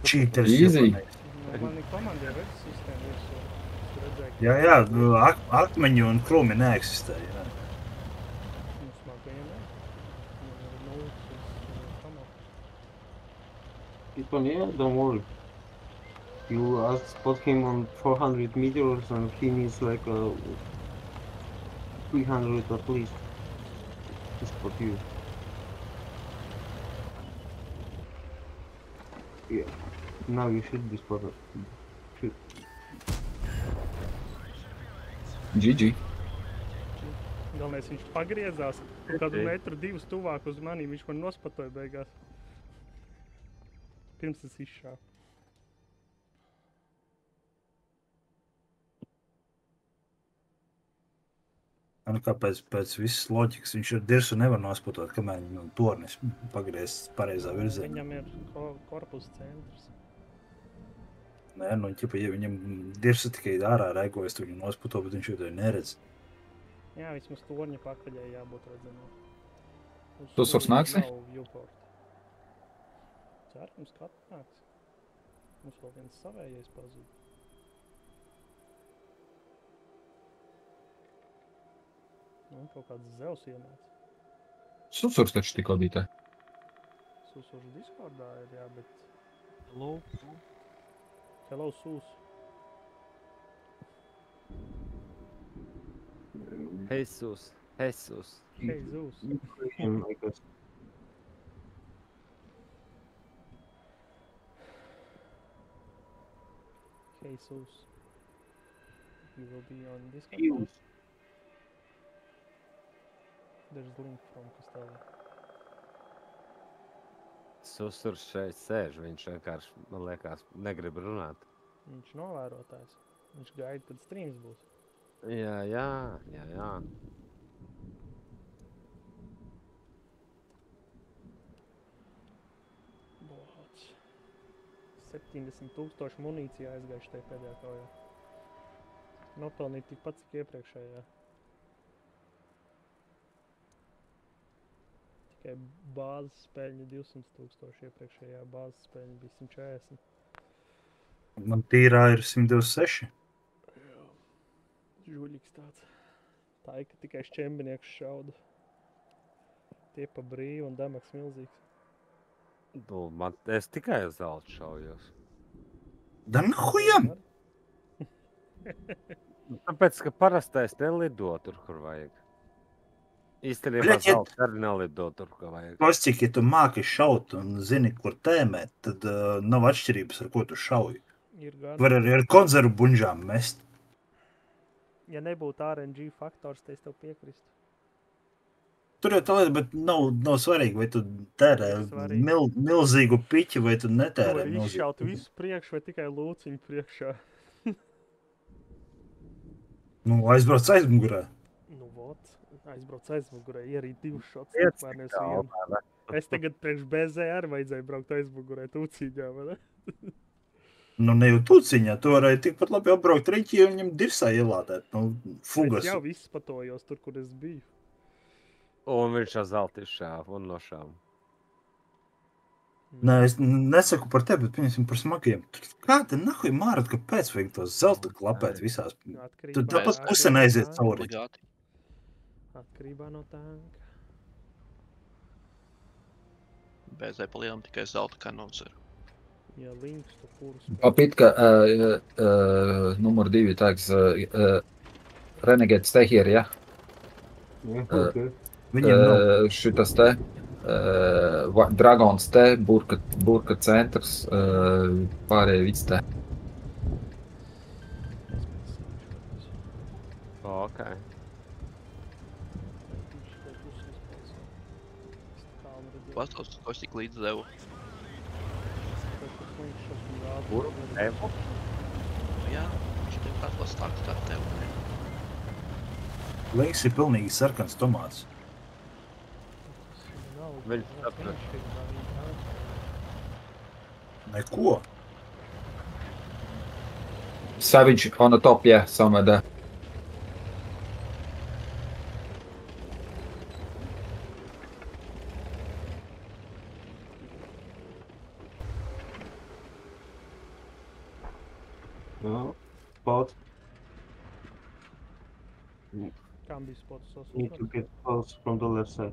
Cheaters. Easy. japonais. Man ir komandē redz sistēma virsū. Es redzēju, ka Jā, nu, akmeņi un krumi neeksistē. Jā. nu smagajiem ne. Man ir nulles uz komatu. Ipan, yeah, don't worry. You spot him on 400 meters and he needs like 300 at least to spot you. Yeah, now you should be spotted. Should. GG. Galvenais, viņš pagriezās un kādu metru divus tuvāk uz manī, viņš man nospatoja beigās. Pirms tas izšāva. Nu, kāpēc pēc visas loģikas viņš ar dirsu nevar nospotot, kamēr viņam tornis pagriezts pareizā virzienā. Viņam ir korpus centrs. Nē, nu, ķipa, ja viņam dirsa tikai ārā reagojas, tad viņu nospoto, bet viņš jau to neredz. Jā, vismaz torņa pakaļai jābūt redzamam. Tu sors nāksi? Cerams, ka atnāks. Mums vēl viens savējais pazūd. Nu, kaut kāds zevs ienāca. Susurs taču tik odītē. Susurs Discordā ir, jā, bet... Hello. Hello, Sus. Jesus. Jesus. Hey, Zus. Him, I guess. Hey, Sus. You will be on Discord. Fuse. There's a link from Costello. Susurs šeit sēž, viņš vienkārši, man liekas, negrib runāt. Viņš novērotājs. Viņš gaida, kad streams būs. Jā. Bohats. 70,000 munīcijā aizgājuši tajā pēdējā kaujā. Nopelnīt tikpat, cik iepriekšējā. Tikai bāzes spēļņi 200,000, iepriekšējā bāzes spēļņi bija 140. Man tīrā ir 126. Žuļiks tāds. Tā ir, ka tikai šķembinieks šauda. Tie pa brīvu un damaks milzīgs. Nu, es tikai uz zelta šaujos. Da nahujam! Tāpēc, ka parastais nelido tur, kur vajag. Īstenībā Bļaļ, ja- zelts arī nelido tur, kur vajag. Pats, cik, ja tu māki šaut un zini, kur tēmēt, tad nav atšķirības, ar ko tu šauji. Ir gan. Var arī ar konzervu buņžām mest. Ja nebūtu RNG faktors, tad es tev piekristu. tur jau tā lieta, bet nav svarīgi, vai tu tērē Svarīgi. milzīgu piķi, vai tu Tu netērē vari izšaut milzīgu. visu priekšu vai tikai lūciņu priekšā. Nu, aizbrauc aizmugurē. Nu, vot, aizbrauc aizmugurē, ierīt 2 šots, Iet tomēr nevis tā, vienu. Es tagad priekš BZ arī vajadzēja braukt aizmugurē tūcīņā, vai ne? Nu, ne jau tuciņā, tu varēji tikpat labi apbraukt riņķi un viņam dirsā ielādēt. Nu, fugas. Es jau izpatojos tur, kur es biju. Un viņš ar zelta izšāva un nošāva. Nē, es nesaku par tevi, bet pieņemsim par smagiem. Kā te nahuj mārat, kāpēc vajag tos zelta klapēt visās? Tu tāpat puse neaiziet cauri. Obligāti. Atkarībā no tanka. BZ palielam tikai zelta kanons ir. Ja links, tu kurus. Papitka, numur 2 tags, Renegade stay here, ja? Yeah, okay. Viņiem nav. Šitas te, Dragons te, Burka centrs, pārējie viss te. Ok. Pastāvs, ko es tik līdz devu. Kur? Evo? Jā, viņš tev kāds stākt kā tev. Links ir pilnīgi sarkans tomāts. Viņš atver. Neko. Savage on the top, yeah, somewhere there. No, spot. Kam bija spots sos? Need to get close from the left side.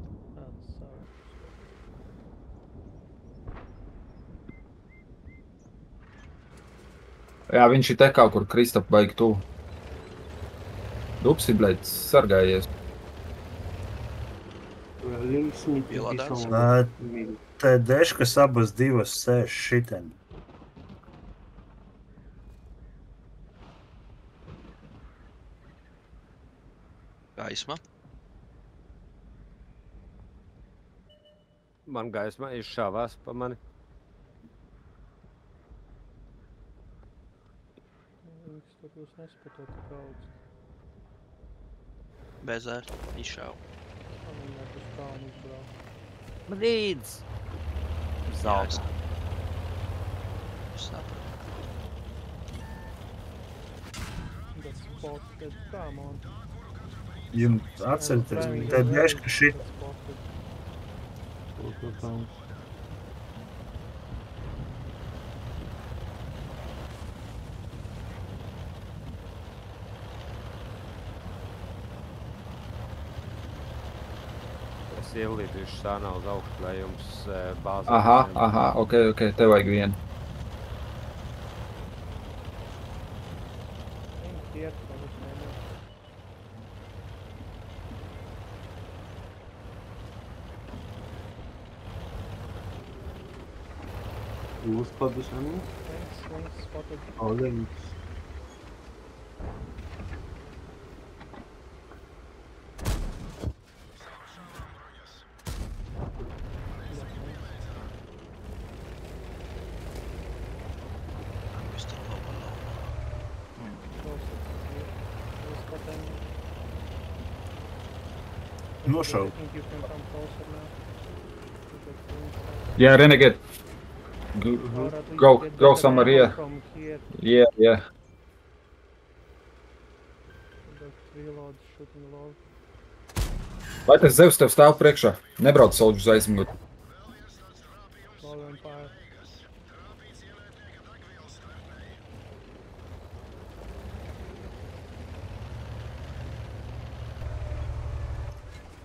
Jā, viņš ir te kaut kur Kristap baigi tuvu. Dupsi, blēd, sargājies. Links need to be Ielādēts. somewhere in the middle. Te deškas abas divas sēž šiten. Gaisma. Man gaisma izšāvās pa mani. Links, tur jūs nespatot tik augstu. BZ izšāva. Viņāt uz kalnu uzbraukt. Brīdz! Zelta. Sapratu. That spot, that come on. Jums atcerieties, te deška šit. Also found. Es ielīduši sānā uz augstu, lai jums bāzē. Aha, ok, tev vajag vienu. Viņi iet, vai viņš nemēr. Who spot this enemy? Links spotted. Oh, links. Viss tur labā. Nošauj. I think you can come closer now. Yeah, Renegade. Or at least Go- get go better somewhere ammo here. From here. Yeah. That reload, shooting low. Vai tas zevs tev stāv priekšā? Nebrauc solģu uz aizmuguri. Low Empire.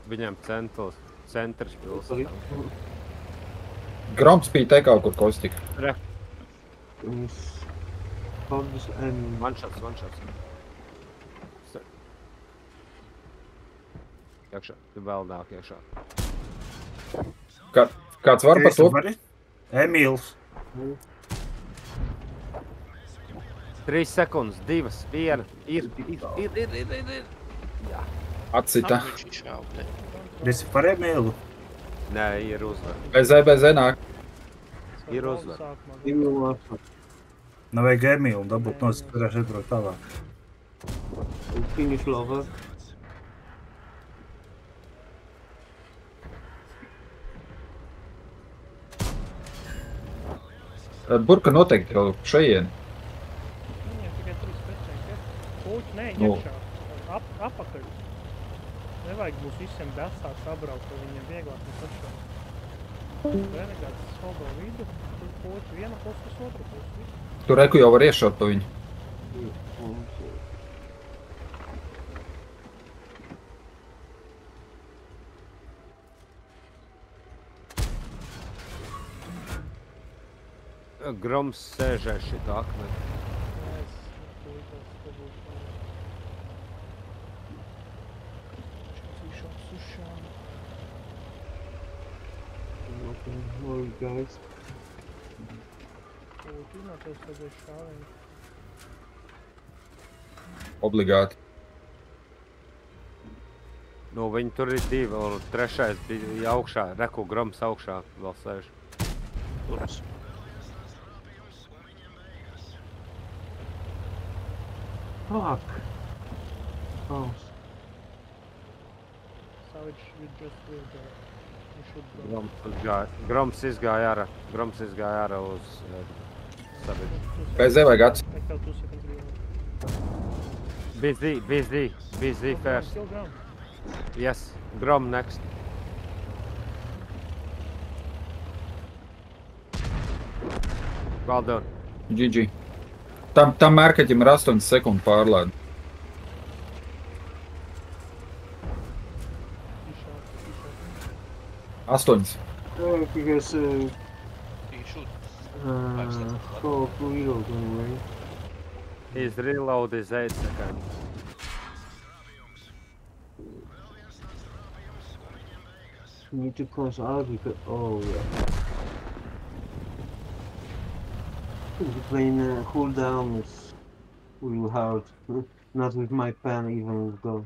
Viņam centrs pilsētā. Groms bija te kaut kur kostika. Spot this enemy. One shots. Iekšā, tu vēl nāk iekšā. Kāds var par to? Emīls. 3 sekundes, 2, 1. Ir. Atsita. Viņš izšāva. Visi par Emīlu. Nē, ir uzvar. BZ nāk. Ir uzvar. Email after. Nav vajag Emīlu dabūt no varēšu atbraukt tālāk. Finish lover. Burka noteikti jau šajien. Viņiem tikai 3 pēcēki. Puķi, nē, Nu. iekšā. Apakaļ. Nevajag būs visiem desāt sabraukt, jo viņiem vieglāk mums atšā. Renegāts sogo vidu, tur puķi viena puses, otru puses. Tur reku jau var iešaut pa viņu. Groms sēžē šitā akmeni. Okay, sorry guys. Puķi, no tev sēdēs šāviņi. Obligāti. Nu, viņi tur ir 2, un 3. bija augšā. Reku Groms augšā vēl sēž. Durvis. Fuck. Oh, Savage, you just live there. You should go. Groms izgāja ārā. Groms izgāja ārā uz Savage. BZ vajag acis. I felt 2 seconds ago. BZ first. Kill Grom. Yes, Grom next. Well done. GG. Tam mērkaķim ir 8 sekundu pārlēd. He shot. 8. because He shoot. 5 seconds. for reload anyway. His reload is 8 seconds. Need to close out because yeah. Playing cooldown is really hard. Not with my pen even with go.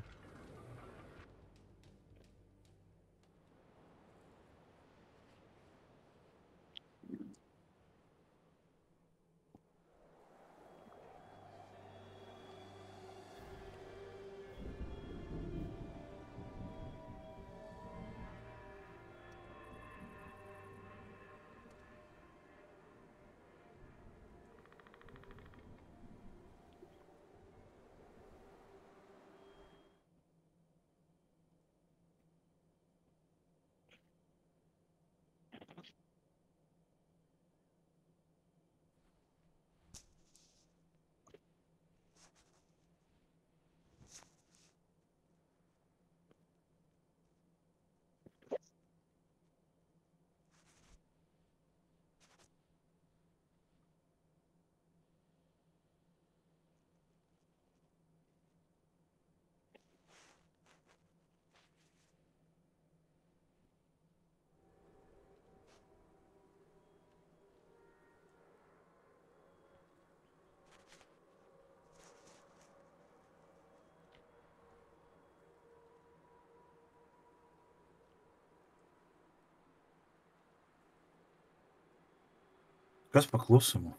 Kas pa klusumu?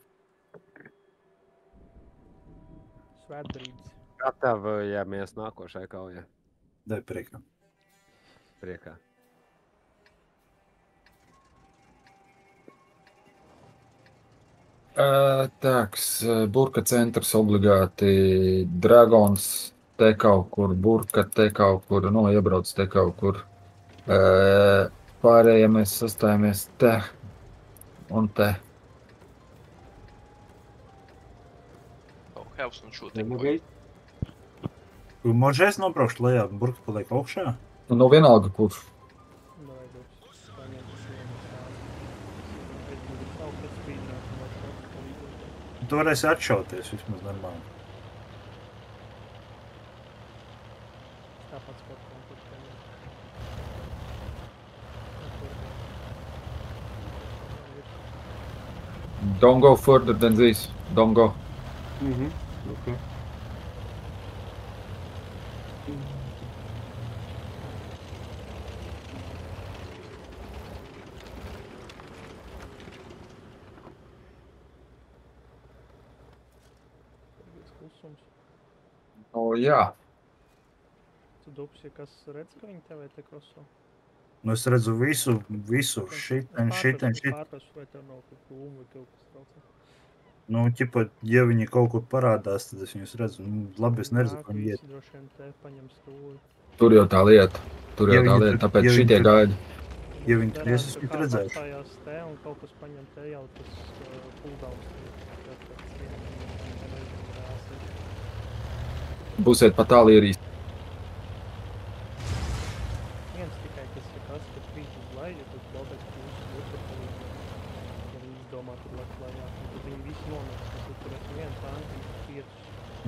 Svētbrīdis. Gatavojamies nākošai kaujai. Dai priekā. Priekā. Tāks, Burka centrs obligāti, Dragons te kaut kur, Burka te kaut kur, iebrauc te kaut kur. Pārējie mēs sastājamies te un te. Oh, have some shooting. Renegade? Možēs nobraukšu lejā, Burka paliek augšā? Nu, vienalga, kurš. Давай, дочь. Понятно, что я не знаю. Это будет стал подспидно, но Tu varēsi atšauties vismaz normāli. tāpat sportām tur Don't go further than this. Don't go. Mm-hmm. Okay. braucams. O, jā. Tu dupsi, kas redz, ka viņi tev te kroso? Nu, es redzu visu šitien. Pārprasu, vai tev nav kaut krūmu vai kaut kas traucē. Nu, ķipa, ja viņi kaut kur parādās, tad es viņus redzu. Nu, labi, es neredzu, ko viņi iet. Droši vien te paņem stūri. Tur jau tā lieta. Tāpēc ja viņi šitie tur- gaida. Ja viņi tur ies, Cerams, es ka viņu kāds redzēšu. apstājās te un kaut kas paņem te jau tas cooldowns. Būsiet pa tālu ierīst. Viens tikai, kas ir kas, kad krīt uz leju, tad baltais kļūst uzpakaļ. Ja viņi izdomā, tur lek lejā. Tad viņi visi nomēs, tas ir tur viens tanki, 5.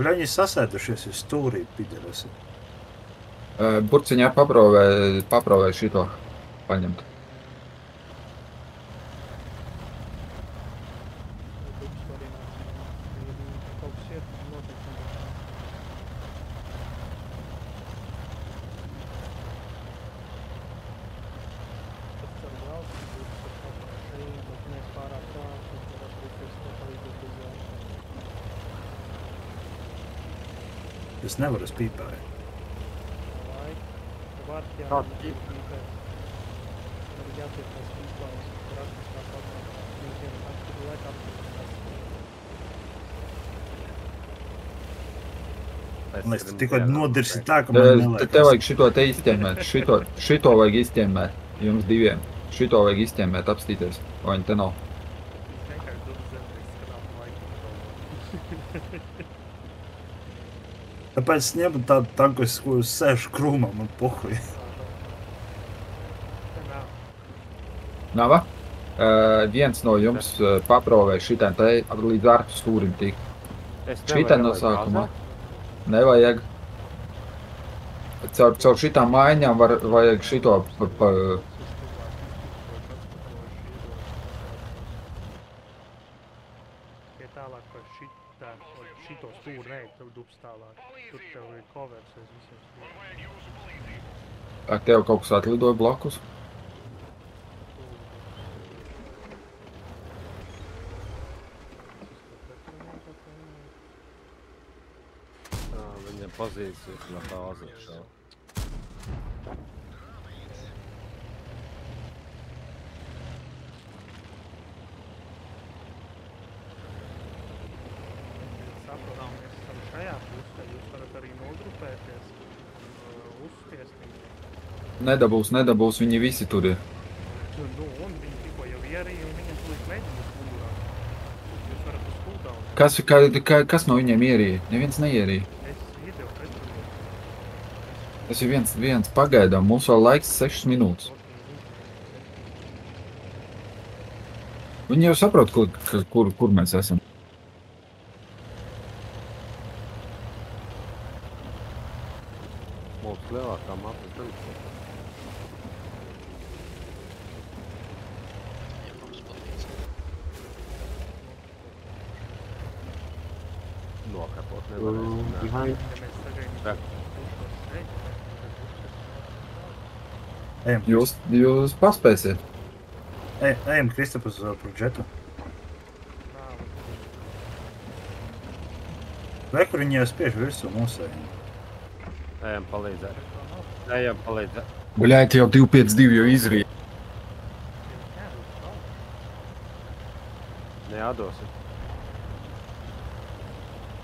Bļa, viņi sasēdušies uz stūrī, piderasi. Burciņā paprovē šito paņemt. Kaut kas iet, noteikti. Tas ar braucu, būtu par kaut kā šeit, bet ne pārāk klāt, tad varētu būt pēc to palīdzēt uz Es nevaru uz pīpāju. laiku. Var jā, Kāds pīpēt. Tad jātiek tās pīpājas, rakstās tā padomā. Viņš vien aktīvi laika aptīstās. Man liekas, tu tikko nodirsi tā, ka man neliekas. Tev vajag šito te izķemmēt. Šito vajag izķemmēt. Jums diviem. Šito vajag izķemmēt, apstīties. Vai viņi te nav? Vienkārši dod zemnieks, skatām laiku. Tāpēc es ņemu tādu tanku, ko es sēžu krūmā, man pohuj. Te nav. Nava? Viens no jums paprovē šitā te līdz ārtu stūrim tik. Šitā no sākumā. Nevajag. Caur šitām maiņām vajag šito Tie tālāk par šito stūri, nē, tev dubs tālāk. Tur tev ir covers aiz visiem stūriem. Tev kaut kas atlidoja blakus. Viņam pozīcijas no bāzes šau. Saprotam, mēs esam šajā pusē, jūs varat arī nogrupēties, uzspiest viņu. Nedabūs, viņi visi tur ir. Nu, un viņi tikko jau ierīja, un viņiem tūlīt mēģinās mugurā. Jūs varat uz cooldown. Kas no viņiem ierīja? Neviens neierīja. Es iedevu pretrunieku. Tas ir viens pagaidām. Mums vēl laiks 6 minūtes. Viņi jau saprot, kur mēs esam. Mums lielākā mapas daļa. Ja mums palīdz. Nokapot nevarēsim. Behind. Ja mēs sagaidīsim Tā. pušos sēdi, Ejam, Jūs paspēsiet. ejam Kristap uz proģetu. Vai kur viņi jau spiež virsū mūsējiem? Ejam palīdzēt. Ejam palīdzēt. Buļāti jau 252 jau izrīja. Neatdosim.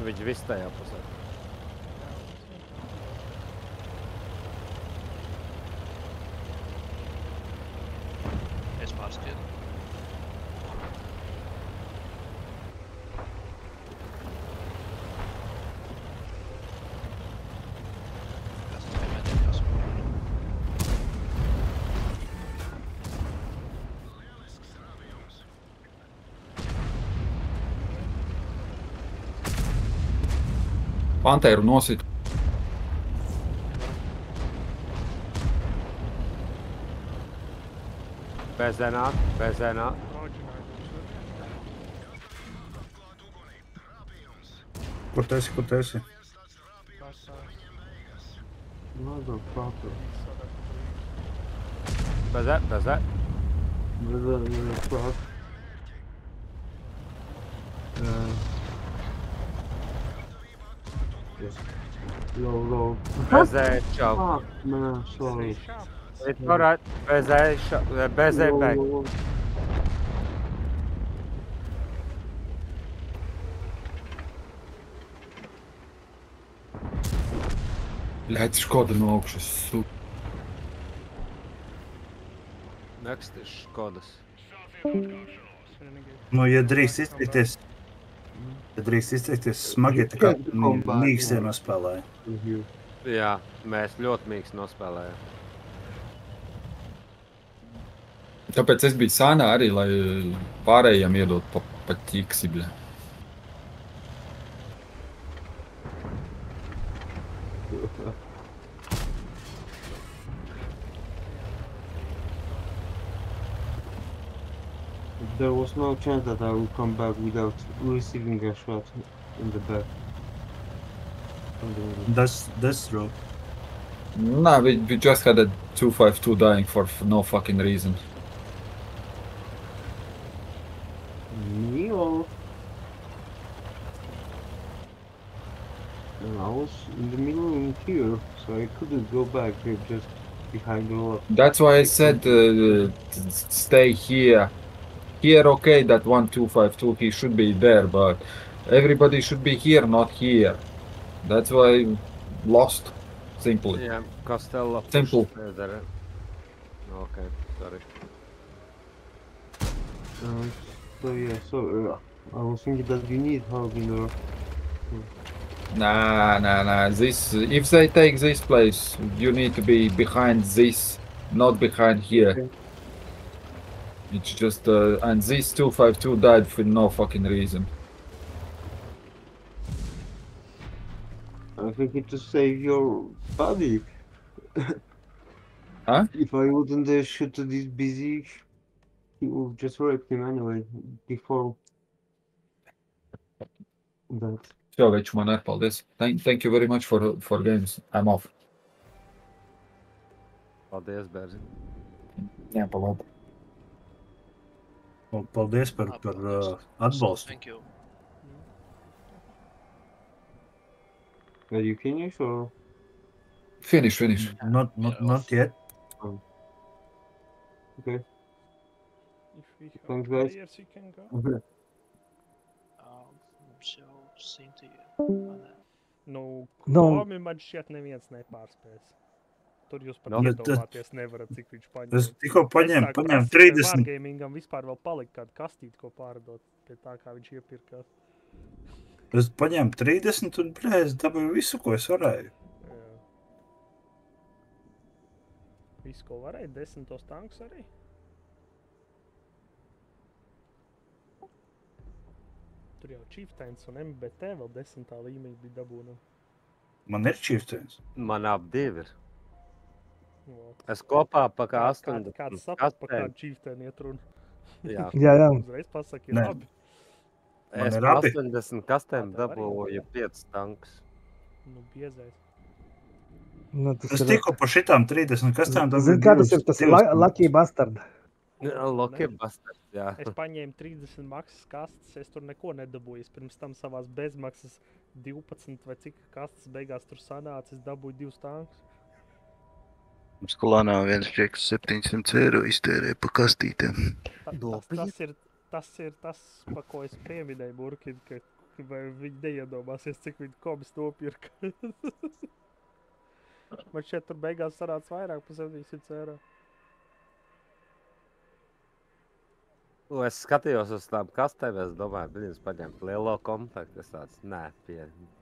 Viņi visi tajā pusē. Es pārskiedu. Kas tas bija metīgās? Pantēru nosit. Bezenā. Kur tu esi? Motherfucker. Bezē. Motherfucker. Yes. Low. BZ čau. Fuck, man, sorry. It's alright. BZ back. Low. Ļēc Škoda no augšas. Next ir Škodas. Nu, ja drīkst izteikties, smagi tā kā mīksti nospēlēja. Jā, mēs ļoti mīgs nospēlējām. Tāpēc es biju sānā arī, lai pārējiem iedot pa ķiksi, bļa. There was no chance that I would come back without receiving a shot in the back. That's true. Nah, we just had a 252 dying for no fucking reason. Me or? And I was in the middle in here, so I couldn't go back here just behind the wall. That's why I said stay here. Here, okay, that 1252, he should be there, but everybody should be here, not here. That's why I lost. Simply. Jā, Costello. Simple. Okay, sorry. So I was thinking that you need help in there. Nah. This, if they take this place, you need to be behind this, not behind here. Okay. It's just, and this 252 died for no fucking reason. I think it to save your body. Huh? If I wouldn't shoot this busy, he would just rape him anyway before that. So, veču man ir, paldies. Thank you very much for games. I'm off. Paldies, Berzi. Jā, paldies. Paldies par atbalstu. Thank you. Are you finished or? Finish. Not yet. Okay. If we have Thanks, guys. players, we can go. Okay. Mums jau 100 ir. Nu, Nu. Komi man šķiet neviens nepārspēs. Tur jūs pat Nu, iedomāties nevarat, cik viņš paņem. Es tikko paņēmu 30. Wargamingam vispār vēl palika kādu kastīti, ko pārdot pie tā, kā viņš iepirkās. Es paņēmu 30 un, es dabūju visu, ko es varēju. Jā. Visu, ko varēja, 10 tankus arī. Tur jau Chieftains un MBT vēl 10. līmeņa bija dabūna. Man ir Chieftains. Man ap divi ir. Es kopā pa kā 80. Kāds saprat, pa kādu Chieftain iet runa. Jā. Jā. Uzreiz pasaka, ir Nē. labi. Man Es ir pa abi. 80 kastēm Tā arī dabūju 5 tankus. Nu, biezais. Nu, tas Es ir. tikko pa šitām 30 kastām dabūju. Zini, kā tas ir tas divus- Lucky Bastard? Loki bastards, jā. Es paņēmu 30 maksas kastes, es tur neko nedabūju. Es pirms tam savās bezmaksas 12 vai cik kastes beigās tur sanāca, es dabūju 2 tankus. Mums kolonā viens čeks 700 eiro iztērē pa kastītēm. Tas ir tas, pa ko es pieminēju Burkinu, ka vai viņi neiedomāsies, cik viņi komis nopirka. Man šeit tur beigās sanāca vairāk pa 700 eiro. Nu, es skatījos uz tām kastēm, es domāju, viņas paņemt lielo komplektu. Es tāds, nē,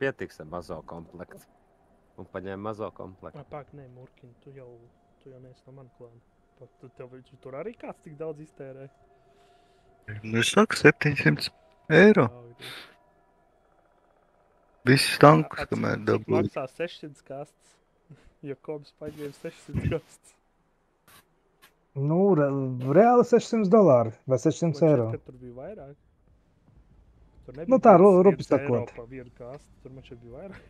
pietiks ar mazo komplektu. Un paņēmu mazo komplektu. Pāk, nē, Murkin, tu jau neesi no man klāna. Tev tur arī kāds tik daudz iztērē? Nu, es saku 700 eiro. Visus tankus, kamēr Cik dabūju. maksā 600 kastes, ja komis paņēma 600 kastes? Nu, reāli $600 vai 600 eiro. Kad tur bija vairāk? Tur Nu, tā, 100 rupi eiro sakot. pa vienu kastu, tur man šeit bija vairāk.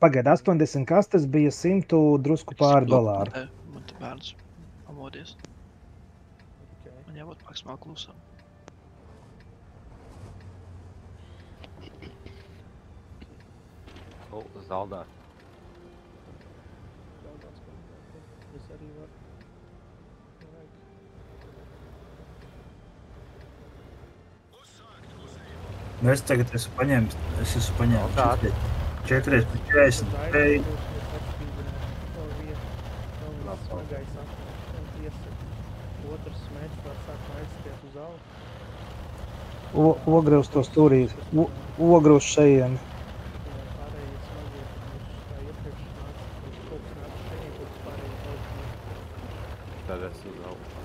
Pagaid, 80 kastes bija 100 drusku pāri dolāru. Man te bērns pamodies. Okay. Man jābūt maksimāli klusam. Zaldāt. Zaudāts kaut kā. Es arī varu. Nevajag. Nu, es tagad esmu paņēmis 4 pēc 40. Ei, Smagais atnāk un piesaka. Otrs smēķis var sākt aizstiet uz alu. Ogre uz to stūrīt. Ogre uz šejieni. Pārējie smagie, kā iepriekš nāca, kaut kas nāca šeit, kaut kas pārējie augstāk. Tad es uz augstu.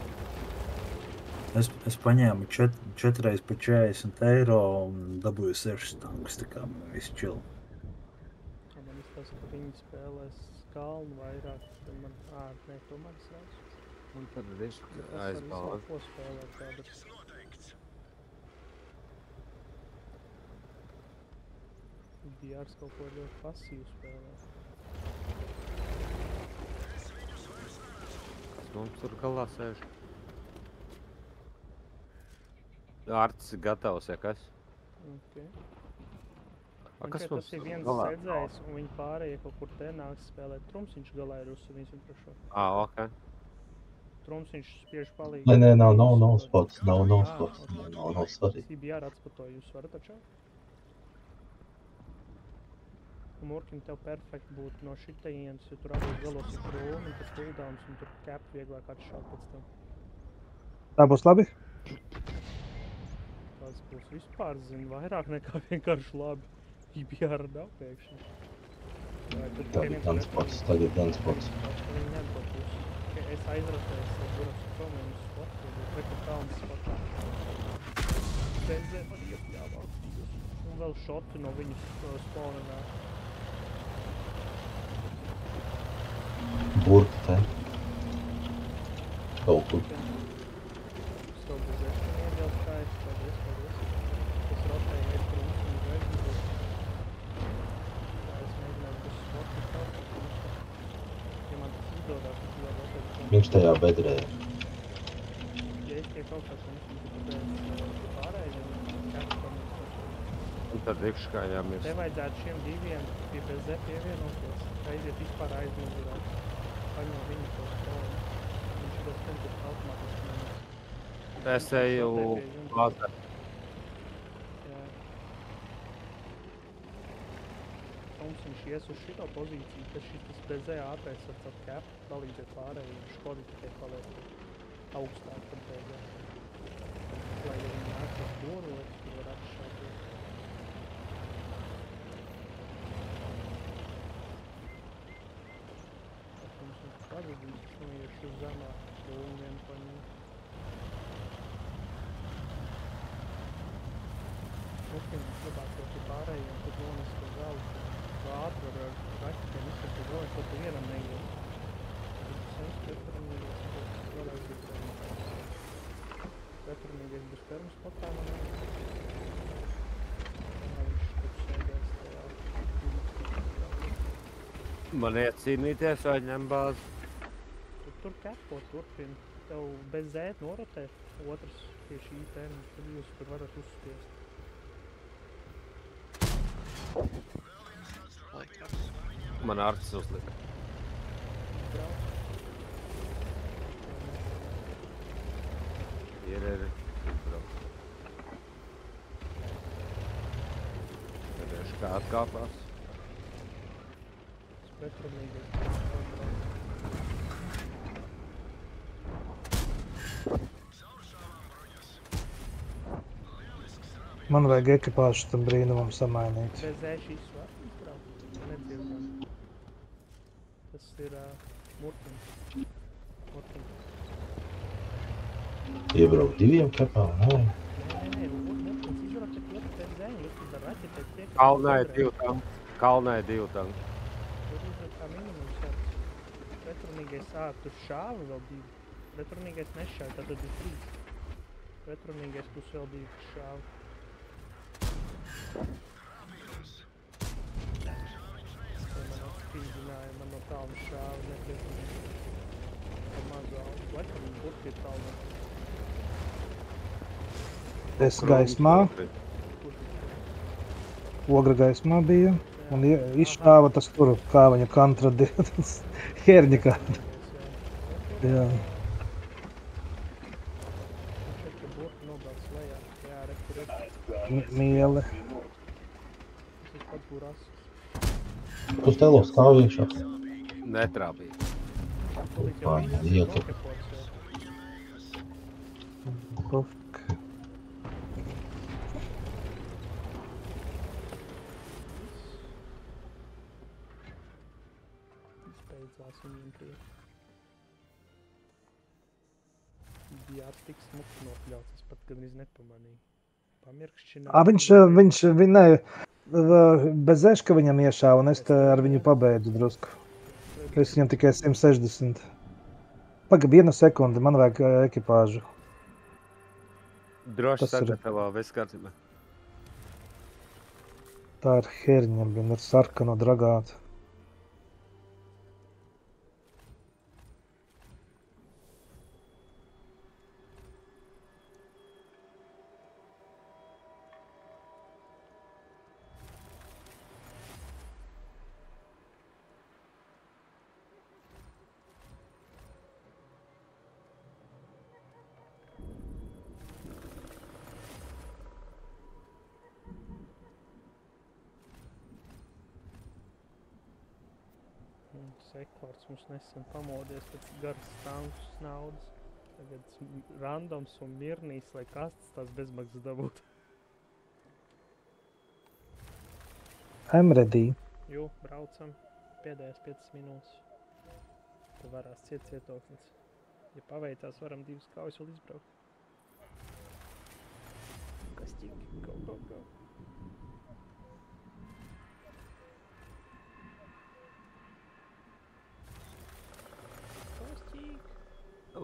es paņēmu 4 reiz par 40 eiro un dabūju 6 tankus, tā kā viss chill. Man izstāsta, ka viņi spēlēs kalnu vairāk, tad man, nē, tomēr es redzu. Un tad viss Es arī aizbaudu. ko spēlēt tādu. DRs kaut ko ļoti pasīvu spēlē. Kas mums tur galā sēž? Arts ir gatavs, ja kas? Okay. A, Un kas šeit mums tas ir tur viens galā? sēdzējs, un viņi pārējie kaut kur te nāks spēlēt. Trumsiņš galā ir uz 103. Ok. Trumsiņš spiež palīdz. Nē, nav spots, nav spots, nav svarīgi. CBR atspatoju, jūs varat atšaut? Un Murkim tev perfekti būtu no šitajienas, jo tur abos galos ir krūmi, tas cooldowns, un tur cap vieglāk atšaut pēc tam. Tā būs labi? Tas būs vispār, zinu, vairāk nekā vienkārši labi. IBR nav pēkšņi. Tagad gan spots. Viņi nebūs. Es aizratēju, es varu prom un spotu, reku kalns spotā. Benzē man iepļāvā. Un vēl šoti no viņas spawnenā. Burka te. Kaut kur. Stop bez ešana iedēl skaisti, paldies. Es rotēju iet krūs un uzreiz. Es mēģināju bez spotu kaut kā. Ja man tas izdodās, es vēl rotēju. Viņš tajā bedrē. Ja es tiek kaut kā komisiju, tad pārējiem Un tad iekškājām ir. te vajadzētu šiem diviem pie BZ pievienoties. Aiziet vispār aizmugurā. Paņem viņu to spēli. Viņš tos tempus automātiski nemaz. Es eju bazē. Jā. Tomsiņš ies uz šito pozīciju, tad šitas BZ ātrais ar caur cap palīdzēt pārējiem. Škodi tikai paliek augstāk par BZ. Lai ja viņi nāk uz borot, tu var atšķāties. Tomsiņš pazudīs, es noiešu uz zemā, un vienu paņem. Mums labāk jau pie pārējiem, tad nones to galu. To ātru ar raketiem izsaka galu, ko tu vienam neiet. Pretrunīgais būs pirms spotā man. Viņš tur sēdēs tajā. Man iet cīnīties vai ņem bāzi. Tur kepo turpina. Tev bez zēt norotē. Otrs pie šī tēma. Tad jūs tur varat uzspiest. Man arts uzlika. Ir. Redzēšu, kā atkāpās. Pretrunīgais. Man vajag ekipāžu tam brīnumam samainīt. Bez zē šīs var izbraukt. Nedzirdam. Tas ir Murkins. Iebraukt diviem kapām, nē. Nē, Murkins izraka ļoti pēc zēņu, likt ar raķetēt tiek. Kalnā ir divi tanki. Tur izraka kā minimums ar pretrunīgais tur šāva vēl divi. Pretrunīgais nešāva, tad ir 3. Pretrunīgais plus vēl 2 šāva. Man atspīdināja, man no tālu šāva nepretrunīgi. Ar mazu augu. Laikam viņi būtu pie tālu. Es gaismā. Ogra gaismā bija. Jā, Un izšāva tas tur, kā viņa kantra dienas herņa kāda. Jā. Šeit, ka burti nobrauc lejā. Jā, re, tur ir. Miele. Tas ir pats burās. Tu stelo stāv iekšā. Netrāpīja. Ietu. Pofik. Izbeidzās viņiem tie. Bija tik smuki nokļauts, es pat gandrīz nepamanīju. Pamirkšķināju. Viņš bez eška viņam iešāva, un es te ar viņu pabeidzu drusku. Es viņam tikai 160. Pagad 1 sekundi, man vajag ekipāžu. Droši Tas ir- sagatavo, viss kārtībā. Tā ir herņa, viņa ir sarkano dragāta. Seklārs mums nesen pamodies pēc garas stāvus naudas. Tagad randoms un mirnīs, lai kastas tās bezmaksas dabūtu. I'm ready. Jū, braucam. Pēdējās 5 minūtes. Te varās cietoklis. Ja paveicās, varam 2 kaujas vēl izbraukt. Kas ķik? Go.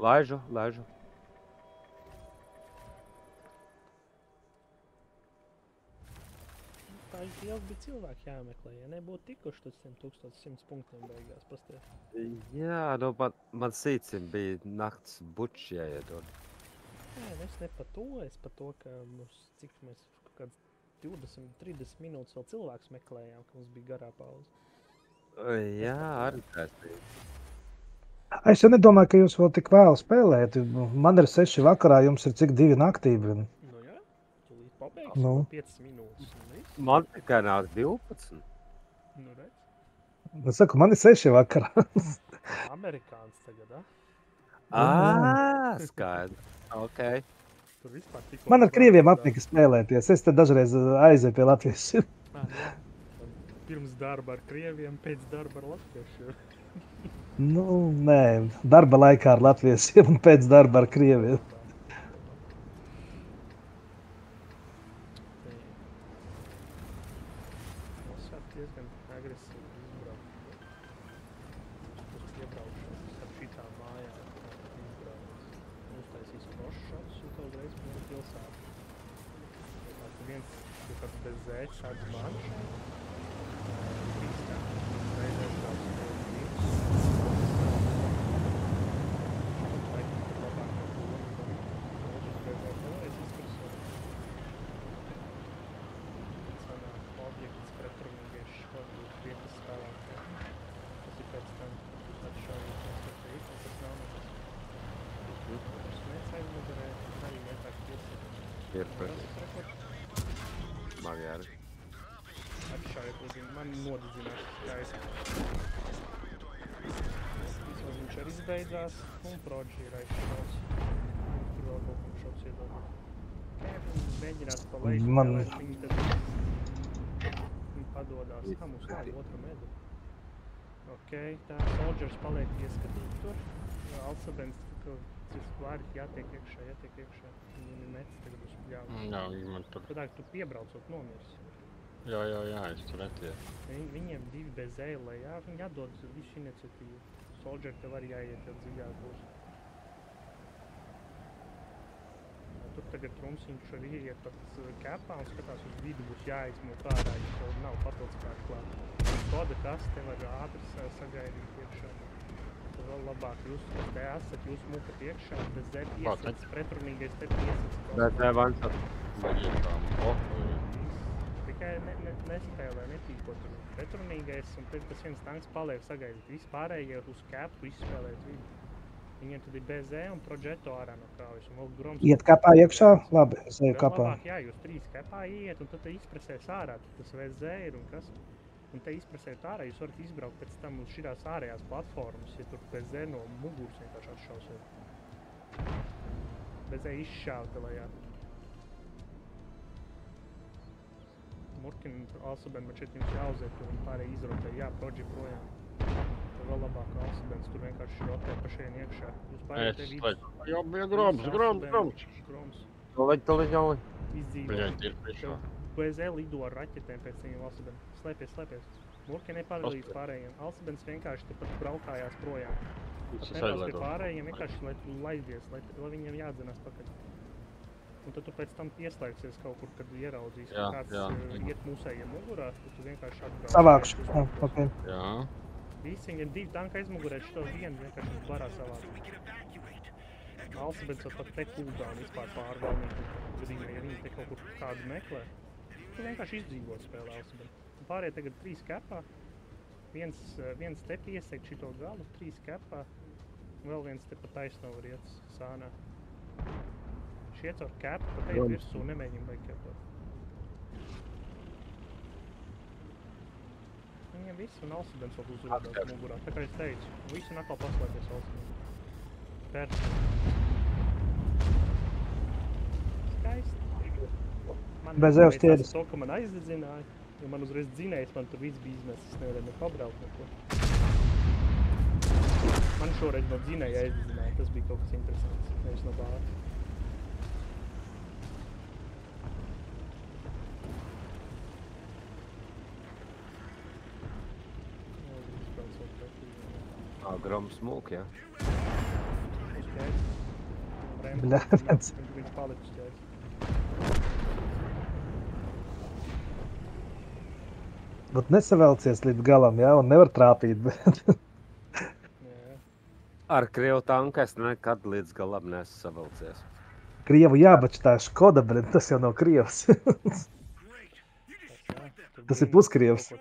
Laižu. Tā ilgi bija cilvēki jāmeklē, ja nebūtu tikuši tad 1100 punktiem beigās, pasties. Jā, nu man sīcim bija nakts bučs jāiedod. Nē, es ne par to, es par to, ka mums, cik mēs kaut kāds 20-30 minūtes vēl cilvēks meklējām, ka mums bija garā pauze. Jā, arī tāds bija. Es jau nedomāju, ka jūs vēl tik vēl spēlējat. Man ir 6 vakarā, jums ir cik 2 naktī. Nu jā, tu līdz pabeigsi, Nu. 5 minūtes. Un viss. Man tikai nāk 12. Nu redz, Es saku, man ir 6 vakarā. amerikāns tagad, Skaidrs. Ok. Tur vispār tikko... Man ar krieviem apnika spēlēties. Es te dažreiz aizēju pie latviešiem. Pirms darba ar krieviem, pēc darba ar latviešiem. Nu, nē, darba laikā ar latviešiem un pēc darba ar krieviem. Mums sāk diezgan agresīvi izbraukt. Uz iebraukšanas ar šitām mājām izbraukt. Uztaisīs kroššots un tā uzreiz mūsu pilsētu. Tāds viens, kaut kāds bez zēķis, šāds manš. Trīstā. Reizēs tāds Magāri. Atšaujiet, man nodedzinās skaidrs. Vismaz viņš arī izbeidzās, un Prodži ir aizšauts. Tur vēl kaut kam šauts iedod. Mēģināt palaist, lai viņi tad padodās. Mums nav otra medu. Ok, tā Soldiers paliek ieskatīt tur. Alsabens, ka vārdi jātiek iekšā. Viņi nec tagad uz pļāvu. Jā, viņi man tur... Tad tu piebraucot nomirs. Jā, es tur retiešu. Viņiem 2 bez zēja lejā, viņi atdod visu iniciatīvu. Soldier tev arī jāiet jau dziļāk būs. Tur tagad Trumsiņš arī iet pat kepā un skatās uz vidu, būs jāizmūt ārā, ja tev nav papildus kārt klāt. Koda kas tev var ātri sagaidīt iekšā. Tad vēl labāk jūs, kas te esat, jūs mūkat iekšā, bez zēja piesats, pretrunīgais te piesats. Bet ne vansat. Maģiekām. tikai nespēlē, nepīko tur pretrunīgais, un tad tas viens tanks paliek sagaidīt. Visi pārējie uz kepu izspēlēt vidu. Viņiem tad ir BZ un Progetto ārā no kraujas, un vēl Groms... Iet kapā iekšā? Labi, es eju kapā. Labāk, jā, jūs 3 kapā iet, un tad te izpresēs ārā, tad tas VZ ir un kas. Un te izpresēt ārā, jūs varat izbraukt pēc tam uz šitās ārējās platformas, ja tur VZ no muguras vienkārši atšausiet. VZ izšāvta lejā. Murkin, Alsaben, man šeit jums jāuziet, jo viņi pārēj izrotē, jā, Progi projām. Tur vēl labāk Alsabens, tur vienkārši rotē pa šeit iekšā. Jūs pārēj te vidus. Jā, bija Groms. Toleģi. Izdzīvot. BZ lido ar raķetēm pēc viņiem Alsaben. Slēpies. Murkin nepārlīdz pārējiem. Alsabens vienkārši te pat braukājās projām. Pat nebrauc pie pārējiem, vienkārši laizdies, lai viņiem jādzenās pakaļ. Un tad tu pēc tam ieslēgsies kaut kur, kad ieraudzīs, ka kāds iet mūsējiem mugurā, tad tu vienkārši atbrauc. Savākšu, jā, ok. Jā. Visi viņiem 2 tanka aizmugurē, šitos vienu vienkārši barā savāks. Alsabens pat te cooldown vispār pārvalnīgi. Gadījumā, ja viņi te kaut kur kādu meklē, tu vienkārši izdzīvot spēlē Alsabens. Pārējie tagad 3 kapā. Viens te piesekt šito galu, 3 kapā. Vēl viens te pa taisno var iet sānā. Šiet ar kapu, pa te virsū nemēģim vai kapot. Viņiem viss un Alsabens vēl uzrādās mugurā. Tā kā es teicu, visi un atkal paslēpies Alsabens. Perfekt. Skaisti. Bez evs tiedas. To, ka man aizdedzināja, jo man uzreiz dzinējis, man tur viss bija izmesis, es nevarēju ne pabraukt neko. Man šoreiz no dzinēja aizdedzināja, tas bija kaut kas interesants, nevis no bāra. Groms smūk, jā. Bļāpēc. Viņš paliks šķēs. Bet nesavelcies līdz galam, jā, un nevar trāpīt, bet... Ar Krievu tanku es nekad līdz galam nesu savelcies. Krievu jā, bet tā Škoda, bet tas jau nav Krievs. Tas ir puskrievs.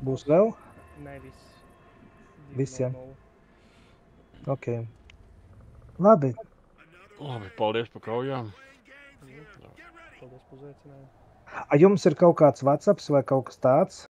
Būs vēl? Nē, viss. Viss, jā. Ok. Labi. Labi, paldies par kaujām. Paldies par uzaicinājumu. A jums ir kaut kāds WhatsApps vai kaut kas tāds?